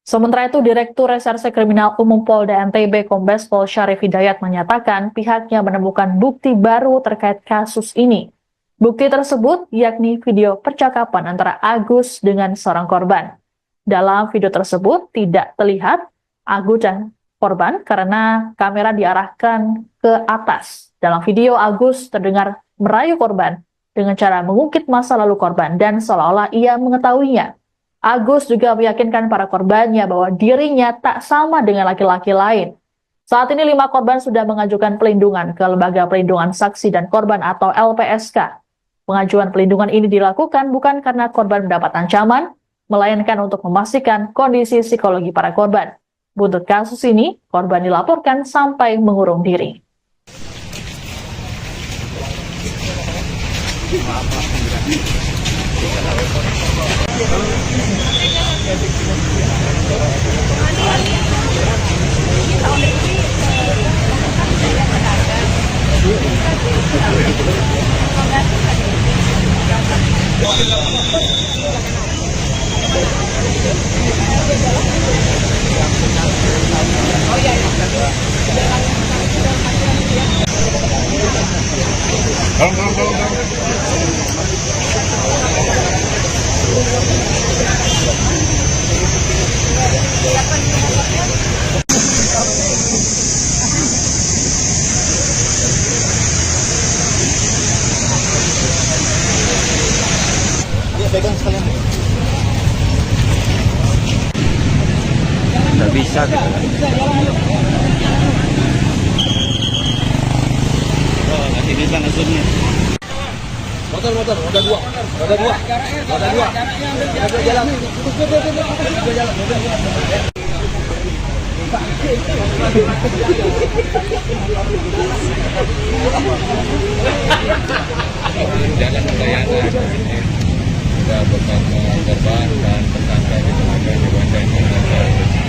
S5: Sementara itu, Direktur Reserse Kriminal Umum Polda NTB Kombes Pol Syarif Hidayat menyatakan pihaknya menemukan bukti baru terkait kasus ini. Bukti tersebut yakni video percakapan antara Agus dengan seorang korban. Dalam video tersebut tidak terlihat Agus dan korban karena kamera diarahkan ke atas. Dalam video, Agus terdengar merayu korban dengan cara mengungkit masa lalu korban dan seolah-olah ia mengetahuinya. Agus juga meyakinkan para korbannya bahwa dirinya tak sama dengan laki-laki lain. Saat ini 5 korban sudah mengajukan pelindungan ke Lembaga Perlindungan Saksi dan Korban atau LPSK. Pengajuan pelindungan ini dilakukan bukan karena korban mendapat ancaman, melainkan untuk memastikan kondisi psikologi para korban. Buntut kasus ini, korban dilaporkan sampai mengurung diri.
S6: Nggak bisa gitu.
S7: Oh, masih bisa ngasutnya.
S2: Motor, roda dua. Jalan.
S8: Jalan Udayana ini sudah bersama korban dan tersangka ditemukan di Bandung.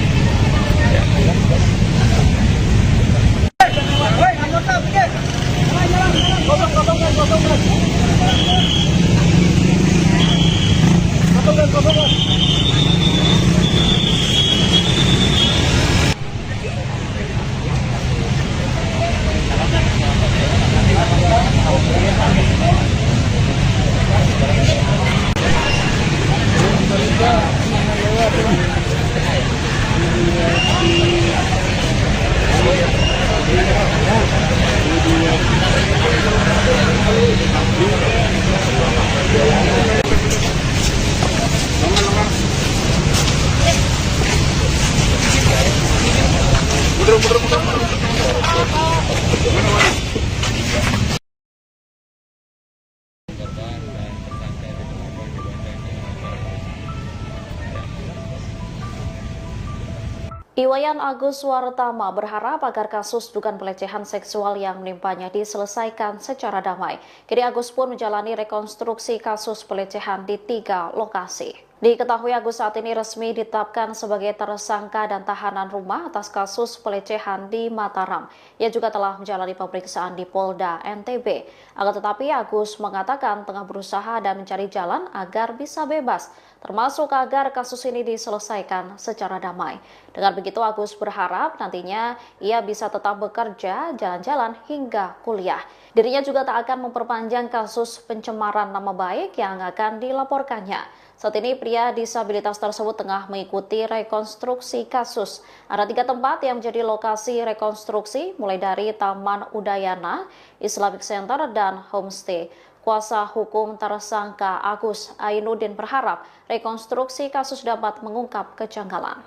S9: Iwayan Agus Suwartama berharap agar kasus dugaan pelecehan seksual yang menimpanya diselesaikan secara damai. Kini Agus pun menjalani rekonstruksi kasus pelecehan di 3 lokasi. Diketahui Agus saat ini resmi ditetapkan sebagai tersangka dan tahanan rumah atas kasus pelecehan di Mataram. Ia juga telah menjalani pemeriksaan di Polda NTB. Akan tetapi Agus mengatakan tengah berusaha dan mencari jalan agar bisa bebas, termasuk agar kasus ini diselesaikan secara damai. Dengan begitu Agus berharap nantinya ia bisa tetap bekerja, jalan-jalan hingga kuliah. Dirinya juga tak akan memperpanjang kasus pencemaran nama baik yang akan dilaporkannya. Saat ini pria disabilitas tersebut tengah mengikuti rekonstruksi kasus. Ada 3 tempat yang menjadi lokasi rekonstruksi, mulai dari Taman Udayana, Islamic Center, dan Homestay. Kuasa hukum tersangka Agus Ainudin berharap rekonstruksi kasus dapat mengungkap kejanggalan.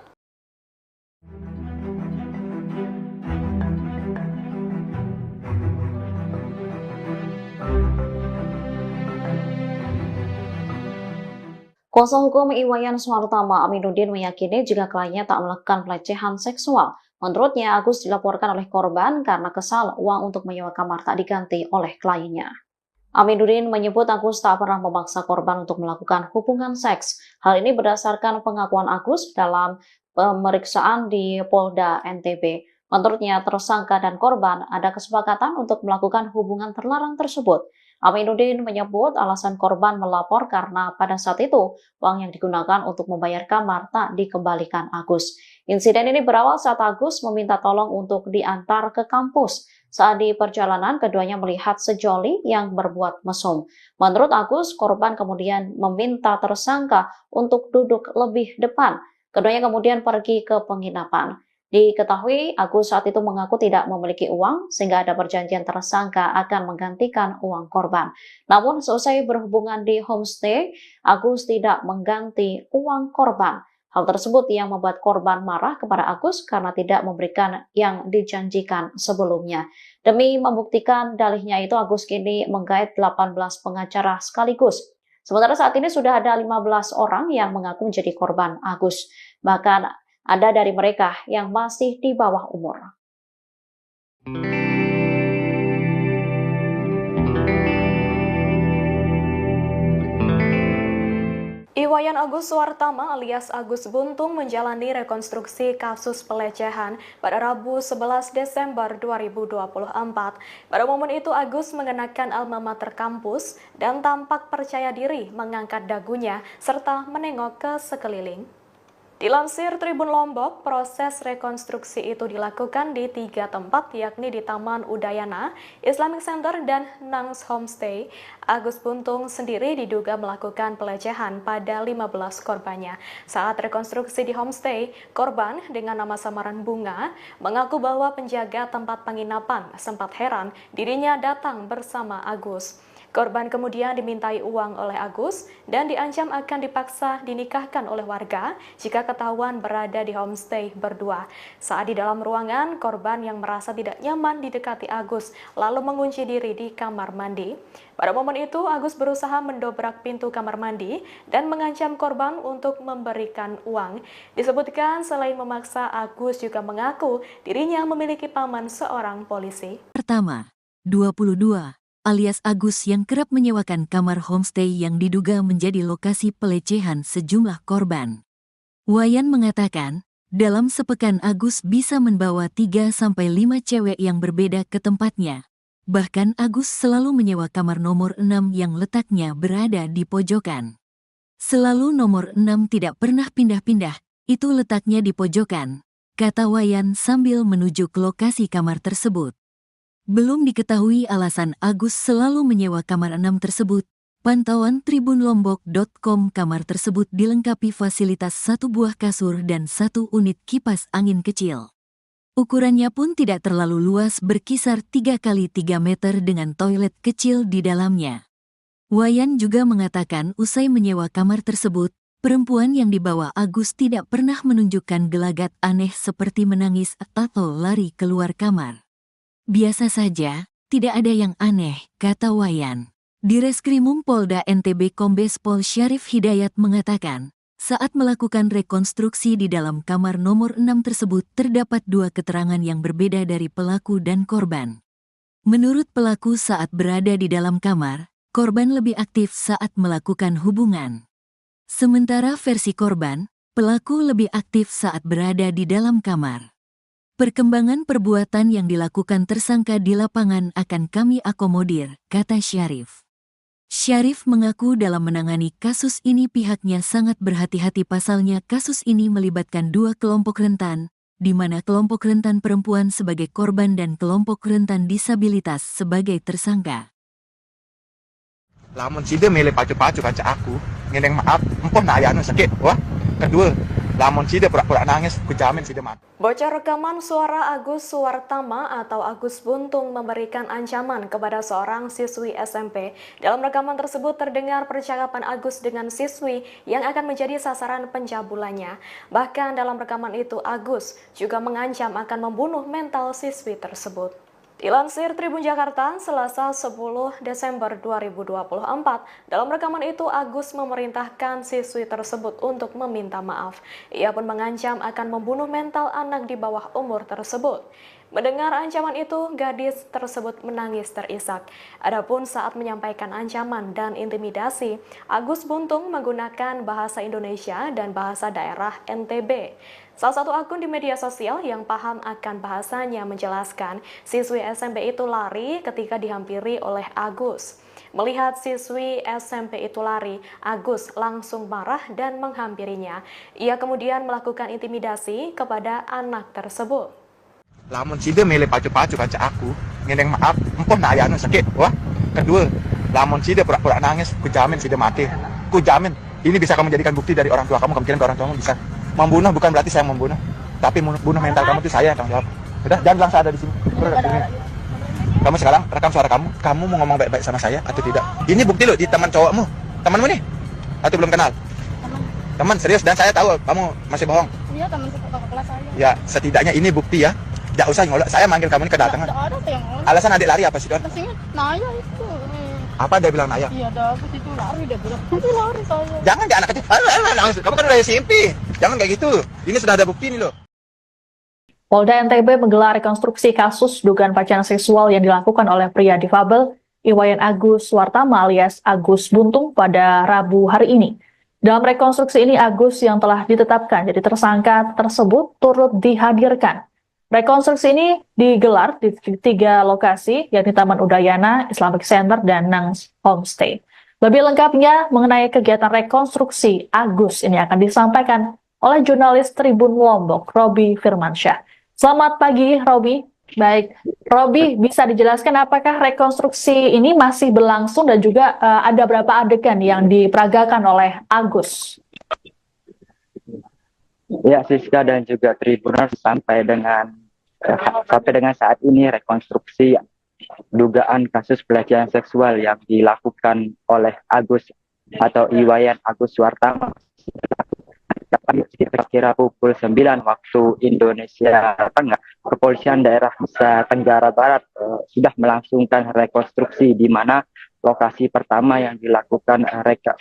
S9: Kuasa hukum Iwayan Suwartama Aminuddin meyakini jika kliennya tak melakukan pelecehan seksual. Menurutnya, Agus dilaporkan oleh korban karena kesal uang untuk menyewa kamar tak diganti oleh kliennya. Aminuddin menyebut Agus tak pernah memaksa korban untuk melakukan hubungan seks. Hal ini berdasarkan pengakuan Agus dalam pemeriksaan di Polda NTB. Menurutnya, tersangka dan korban ada kesepakatan untuk melakukan hubungan terlarang tersebut. Aminuddin menyebut alasan korban melapor karena pada saat itu uang yang digunakan untuk membayar kamar tak dikembalikan Agus. Insiden ini berawal saat Agus meminta tolong untuk diantar ke kampus. Saat di perjalanan, keduanya melihat sejoli yang berbuat mesum. Menurut Agus, korban kemudian meminta tersangka untuk duduk lebih depan. Keduanya kemudian pergi ke penginapan. Diketahui Agus saat itu mengaku tidak memiliki uang sehingga ada perjanjian tersangka akan menggantikan uang korban. Namun seusai berhubungan di homestay, Agus tidak mengganti uang korban. Hal tersebut yang membuat korban marah kepada Agus karena tidak memberikan yang dijanjikan sebelumnya. Demi membuktikan dalihnya itu, Agus kini menggait 18 pengacara sekaligus. Sementara saat ini sudah ada 15 orang yang mengaku menjadi korban Agus. Bahkan ada dari mereka yang masih di bawah umur.
S3: Iwayan Agus Suwartama alias Agus Buntung menjalani rekonstruksi kasus pelecehan pada Rabu 11 Desember 2024. Pada momen itu Agus mengenakan alma mater kampus dan tampak percaya diri mengangkat dagunya serta menengok ke sekeliling. Dilansir Tribun Lombok, proses rekonstruksi itu dilakukan di 3 tempat, yakni di Taman Udayana, Islamic Center, dan Nangs Homestay. Agus Buntung sendiri diduga melakukan pelecehan pada 15 korbannya. Saat rekonstruksi di homestay, korban dengan nama samaran Bunga mengaku bahwa penjaga tempat penginapan sempat heran dirinya datang bersama Agus. Korban kemudian dimintai uang oleh Agus dan diancam akan dipaksa dinikahkan oleh warga jika ketahuan berada di homestay berdua. Saat di dalam ruangan, korban yang merasa tidak nyaman didekati Agus lalu mengunci diri di kamar mandi. Pada momen itu, Agus berusaha mendobrak pintu kamar mandi dan mengancam korban untuk memberikan uang. Disebutkan selain memaksa, Agus juga mengaku dirinya memiliki paman seorang polisi.
S1: Pertama, 22. Alias Agus yang kerap menyewakan kamar homestay yang diduga menjadi lokasi pelecehan sejumlah korban. Wayan mengatakan, dalam sepekan Agus bisa membawa 3-5 cewek yang berbeda ke tempatnya. Bahkan Agus selalu menyewa kamar nomor 6 yang letaknya berada di pojokan. Selalu nomor 6 tidak pernah pindah-pindah, itu letaknya di pojokan, kata Wayan sambil menuju ke lokasi kamar tersebut. Belum diketahui alasan Agus selalu menyewa kamar 6 tersebut. Pantauan tribunlombok.com, kamar tersebut dilengkapi fasilitas 1 buah kasur dan 1 unit kipas angin kecil. Ukurannya pun tidak terlalu luas, berkisar 3 x 3 meter dengan toilet kecil di dalamnya. Wayan juga mengatakan usai menyewa kamar tersebut, perempuan yang dibawa Agus tidak pernah menunjukkan gelagat aneh seperti menangis atau lari keluar kamar. Biasa saja, tidak ada yang aneh, kata Wayan. Direskrimum Polda NTB Kombes Pol Syarif Hidayat mengatakan, saat melakukan rekonstruksi di dalam kamar nomor 6 tersebut terdapat 2 keterangan yang berbeda dari pelaku dan korban. Menurut pelaku saat berada di dalam kamar, korban lebih aktif saat melakukan hubungan. Sementara versi korban, pelaku lebih aktif saat berada di dalam kamar. Perkembangan perbuatan yang dilakukan tersangka di lapangan akan kami akomodir, kata Syarif. Syarif mengaku dalam menangani kasus ini pihaknya sangat berhati-hati, pasalnya kasus ini melibatkan 2 kelompok rentan, di mana kelompok rentan perempuan sebagai korban dan kelompok rentan disabilitas sebagai tersangka.
S2: Lamun sida milih pacu-pacu kaca aku, ngeneng maaf, empon na ayano sakit, wah. Kedua, lamun sida pura-pura nangis, ku jamin sida mati.
S3: Bocor rekaman suara Agus Suwartama atau Agus Buntung memberikan ancaman kepada seorang siswi SMP. Dalam rekaman tersebut terdengar percakapan Agus dengan siswi yang akan menjadi sasaran pencabulannya. Bahkan dalam rekaman itu Agus juga mengancam akan membunuh mental siswi tersebut. Dilansir Tribun Jakarta, Selasa 10 Desember 2024, dalam rekaman itu Agus memerintahkan siswi tersebut untuk meminta maaf. Ia pun mengancam akan membunuh mental anak di bawah umur tersebut. Mendengar ancaman itu, gadis tersebut menangis terisak. Adapun saat menyampaikan ancaman dan intimidasi, Agus Buntung menggunakan bahasa Indonesia dan bahasa daerah NTB. Salah satu akun di media sosial yang paham akan bahasanya menjelaskan siswi SMP itu lari ketika dihampiri oleh Agus. Melihat siswi SMP itu lari, Agus langsung marah dan menghampirinya. Ia kemudian melakukan intimidasi kepada anak tersebut.
S2: Lamun sida mele pacu-pacu kanca aku, ngendeng maaf, empon na ayano sakit. Wah, kedua, lamun sida pura-pura nangis, ku jamin sida mati. Ku jamin, ini bisa kamu jadikan bukti dari orang tua kamu kirim ke orang tuamu bisa. Membunuh bukan berarti saya membunuh, tapi bunuh mental kamu itu saya yang tanggung jawab. Udah, jangan bilang saya ada di sini. Udah, kamu sekarang rekam suara kamu mau ngomong baik-baik sama saya atau tidak? Ini bukti loh di teman cowokmu, temanmu nih, atau belum kenal? Teman serius, dan saya tahu kamu masih bohong.
S4: Iya, teman kakak kelas saya.
S2: Ya, setidaknya ini bukti ya. Tidak usah ngolok, saya manggil kamu ini kedatangan.
S4: Nggak ada saya ngomong.
S2: Alasan adik lari apa sih, Don?
S4: Pastinya Naya itu.
S2: Apa dia bilang Naya?
S4: Iya, ada Agus itu lari dia bilang. Itu lari saya.
S2: Jangan di anak kecil. Kamu kan udah SMP. Jangan kayak gitu. Ini sudah ada bukti nih loh.
S5: Polda NTB menggelar rekonstruksi kasus dugaan pelecehan seksual yang dilakukan oleh pria difabel Iwayan Agus Suwartama alias Agus Buntung pada Rabu hari ini. Dalam rekonstruksi ini, Agus yang telah ditetapkan jadi tersangka tersebut turut dihadirkan. Rekonstruksi ini digelar di 3 lokasi, yakni Taman Udayana, Islamic Center, dan Nang Homestay. Lebih lengkapnya mengenai kegiatan rekonstruksi Agus ini akan disampaikan oleh jurnalis Tribun Lombok, Robi Firmansyah. Selamat pagi, Robi. Baik, Robi, bisa dijelaskan apakah rekonstruksi ini masih berlangsung dan juga ada berapa adegan yang diperagakan oleh Agus?
S6: Ya, Siska dan juga Tribuners, sampai dengan saat ini rekonstruksi dugaan kasus pelecehan seksual yang dilakukan oleh Agus atau Iwayan Agus Suwartama kira-kira pukul 9 waktu Indonesia Tengah. Kepolisian daerah Nusa Tenggara Barat sudah melangsungkan rekonstruksi di mana lokasi pertama yang dilakukan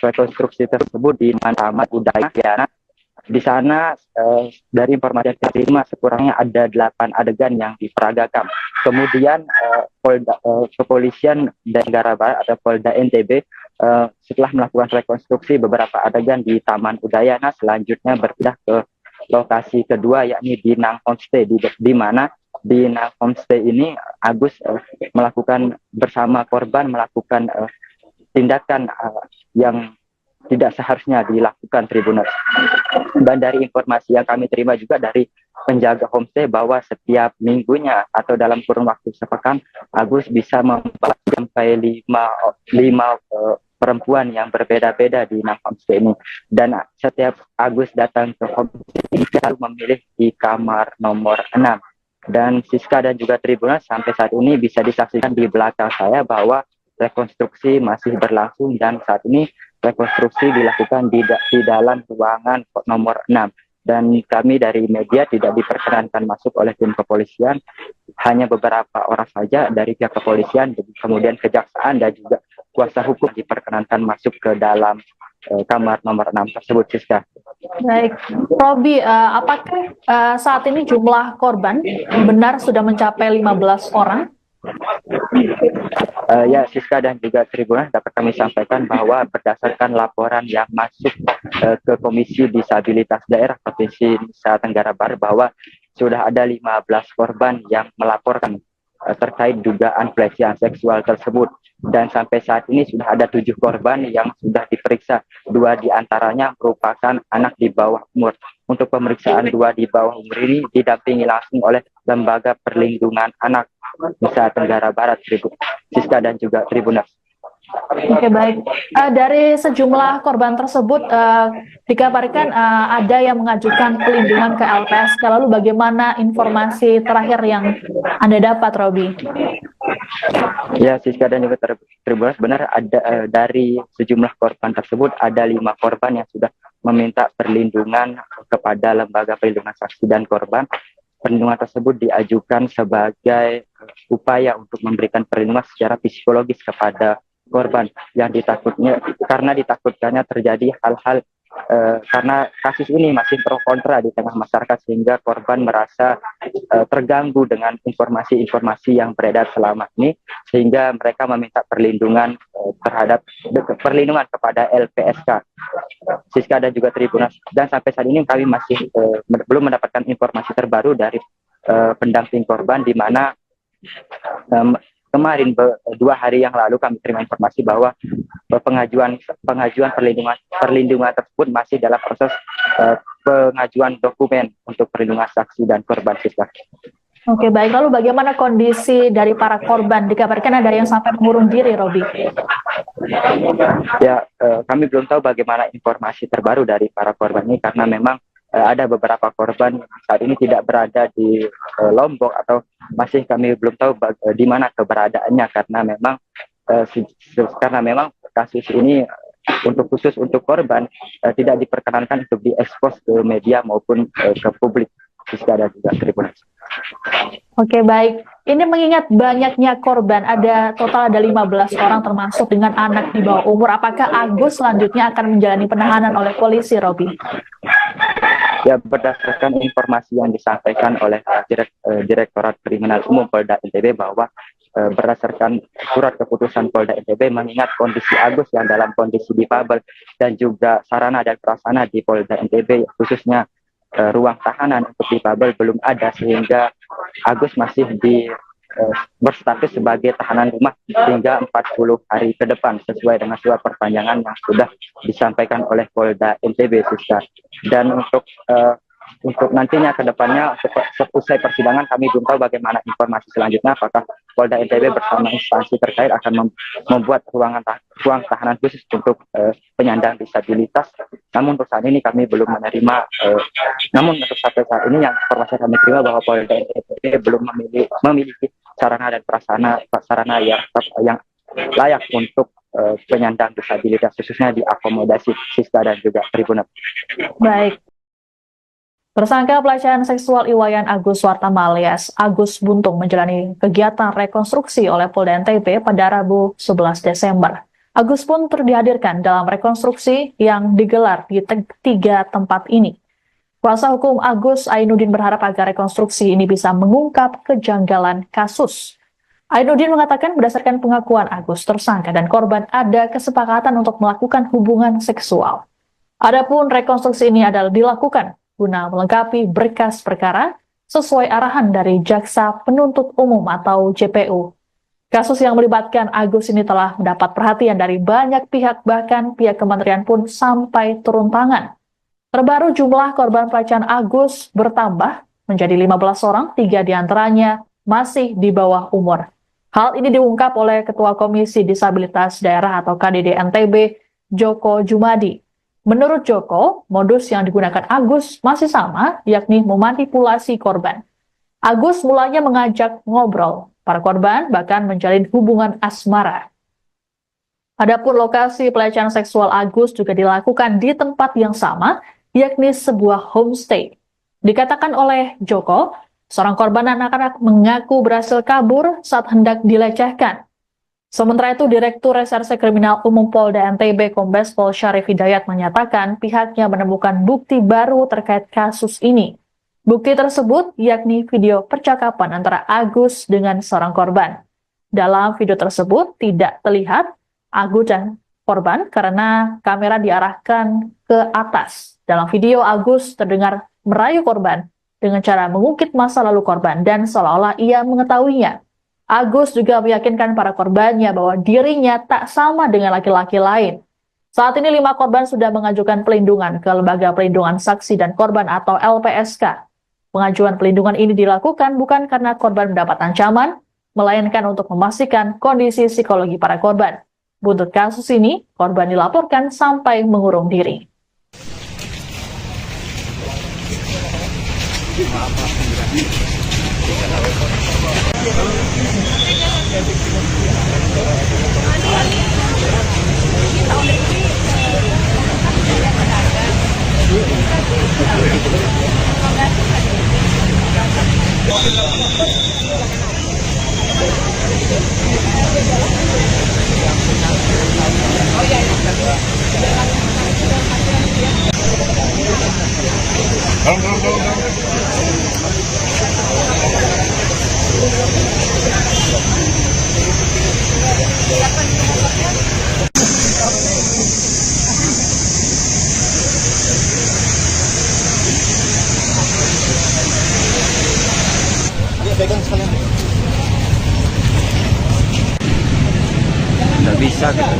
S6: rekonstruksi tersebut di Taman Udayana. Di sana dari informasi yang terima sekurangnya ada 8 adegan yang diperagakan. Kemudian kepolisian Tenggara Barat atau Polda NTB setelah melakukan rekonstruksi beberapa adegan di Taman Udayana, selanjutnya berpindah ke lokasi kedua yakni di Nang Homestay, di mana di Nang Homestay ini Agus melakukan bersama korban melakukan tindakan yang tidak seharusnya dilakukan, Tribuners. Dan dari informasi yang kami terima juga dari penjaga homestay bahwa setiap minggunya atau dalam kurun waktu sepekan Agus bisa membawa sampai 5 perempuan yang berbeda-beda di homestay ini. Dan setiap Agus datang ke homestay ini selalu memilih di kamar nomor 6. Dan Siska dan juga Tribuners, sampai saat ini bisa disaksikan di belakang saya bahwa rekonstruksi masih berlangsung dan saat ini rekonstruksi dilakukan di dalam ruangan nomor 6. Dan kami dari media tidak diperkenankan masuk oleh tim kepolisian, hanya beberapa orang saja dari pihak kepolisian, kemudian kejaksaan dan juga kuasa hukum diperkenankan masuk ke dalam kamar nomor 6 tersebut, Siska.
S5: Baik, Robi, apakah saat ini jumlah korban benar sudah mencapai 15 orang?
S6: Ya, Siska dan juga Tribuners, dapat kami sampaikan bahwa berdasarkan laporan yang masuk ke Komisi Disabilitas Daerah Provinsi Nusa Tenggara Barat bahwa sudah ada 15 korban yang melaporkan terkait dugaan pelecehan seksual tersebut. Dan sampai saat ini sudah ada 7 korban yang sudah diperiksa. 2 diantaranya merupakan anak di bawah umur. Untuk pemeriksaan 2 di bawah umur ini didampingi langsung oleh Lembaga Perlindungan Anak Nusa Tenggara Barat, Siska dan juga Tribuners.
S5: Oke, baik. Dari sejumlah korban tersebut dikabarkan ada yang mengajukan pelindungan ke LPSK. Lalu bagaimana informasi terakhir yang Anda dapat, Robi?
S6: Ya, Siska dan juga Tribuners, benar ada dari sejumlah korban tersebut ada 5 korban yang sudah meminta perlindungan kepada Lembaga Perlindungan Saksi dan Korban. Perlindungan tersebut diajukan sebagai upaya untuk memberikan perlindungan secara psikologis kepada korban yang karena ditakutkannya terjadi hal-hal karena kasus ini masih pro kontra di tengah masyarakat sehingga korban merasa terganggu dengan informasi-informasi yang beredar selama ini, sehingga mereka meminta perlindungan perlindungan kepada LPSK, Siska dan juga Tribunal. Dan sampai saat ini kami masih belum mendapatkan informasi terbaru dari pendamping korban, di mana kemarin 2 hari yang lalu kami terima informasi bahwa pengajuan perlindungan tersebut masih dalam proses pengajuan dokumen untuk perlindungan saksi dan korban, Siska.
S5: Oke, baik. Lalu bagaimana kondisi dari para korban? Dikabarkan ada yang sampai mengurung diri, Robi.
S6: Ya, kami belum tahu bagaimana informasi terbaru dari para korban ini, karena memang ada beberapa korban saat ini tidak berada di Lombok, atau masih kami belum tahu di mana keberadaannya, karena memang kasus ini khusus untuk korban tidak diperkenankan untuk diekspos ke media maupun ke publik, Siska dan juga Tribunal.
S5: Oke, baik. Ini mengingat banyaknya korban, total ada 15 orang termasuk dengan anak di bawah umur. Apakah Agus selanjutnya akan menjalani penahanan oleh polisi, Robi?
S6: Ya, berdasarkan informasi yang disampaikan oleh Direktorat Kriminal Umum Polda NTB bahwa berdasarkan surat keputusan Polda NTB mengingat kondisi Agus yang dalam kondisi difabel dan juga sarana dan prasarana di Polda NTB khususnya ruang tahanan untuk difabel belum ada, sehingga Agus masih berstatus sebagai tahanan rumah hingga 40 hari ke depan sesuai dengan surat perpanjangan yang sudah disampaikan oleh Polda NTB, Siska. Dan untuk nantinya ke depannya, usai persidangan, kami belum tahu bagaimana informasi selanjutnya, apakah Polda NTB bersama instansi terkait akan membuat ruang tahanan khusus untuk penyandang disabilitas. Namun untuk saat ini kami belum menerima, namun untuk sampai saat ini yang informasi kami terima bahwa Polda NTB belum memiliki sarana dan prasarana yang layak untuk penyandang disabilitas, khususnya diakomodasi, Siska dan juga Tribunal.
S5: Baik. Tersangka pelecehan seksual Iwayan Agus Suartama alias Agus Buntung menjalani kegiatan rekonstruksi oleh Polda NTB pada Rabu 11 Desember. Agus pun dihadirkan dalam rekonstruksi yang digelar di 3 tempat ini. Kuasa hukum Agus, Ainuddin, berharap agar rekonstruksi ini bisa mengungkap kejanggalan kasus. Ainuddin mengatakan berdasarkan pengakuan Agus, tersangka dan korban ada kesepakatan untuk melakukan hubungan seksual. Adapun rekonstruksi ini adalah dilakukan guna melengkapi berkas perkara sesuai arahan dari Jaksa Penuntut Umum atau JPU. Kasus yang melibatkan Agus ini telah mendapat perhatian dari banyak pihak, bahkan pihak kementerian pun sampai turun tangan. Terbaru jumlah korban pelecehan Agus bertambah menjadi 15 orang, 3 diantaranya masih di bawah umur. Hal ini diungkap oleh Ketua Komisi Disabilitas Daerah atau KDD NTB, Joko Jumadi. Menurut Joko, modus yang digunakan Agus masih sama, yakni memanipulasi korban. Agus mulanya mengajak ngobrol para korban, bahkan menjalin hubungan asmara. Adapun lokasi pelecehan seksual Agus juga dilakukan di tempat yang sama, yakni sebuah homestay. Dikatakan oleh Joko, seorang korban anak-anak mengaku berhasil kabur saat hendak dilecehkan. Sementara itu, Direktur Reserse Kriminal Umum Polda NTB Kombes Pol Syarif Hidayat menyatakan pihaknya menemukan bukti baru terkait kasus ini. Bukti tersebut yakni video percakapan antara Agus dengan seorang korban. Dalam video tersebut tidak terlihat Agus dan korban karena kamera diarahkan ke atas. Dalam video, Agus terdengar merayu korban dengan cara mengungkit masa lalu korban dan seolah-olah ia mengetahuinya. Agus juga meyakinkan para korbannya bahwa dirinya tak sama dengan laki-laki lain. Saat ini 5 korban sudah mengajukan pelindungan ke Lembaga Perlindungan Saksi dan Korban atau LPSK. Pengajuan pelindungan ini dilakukan bukan karena korban mendapat ancaman, melainkan untuk memastikan kondisi psikologi para korban. Buntut kasus ini, korban dilaporkan sampai mengurung diri.
S6: Nggak bisa gitu.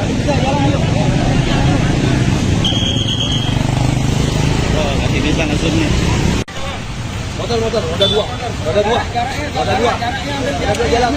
S7: Oh, masih bisa ngesumnya.
S2: Motor, roda dua.
S8: Jalan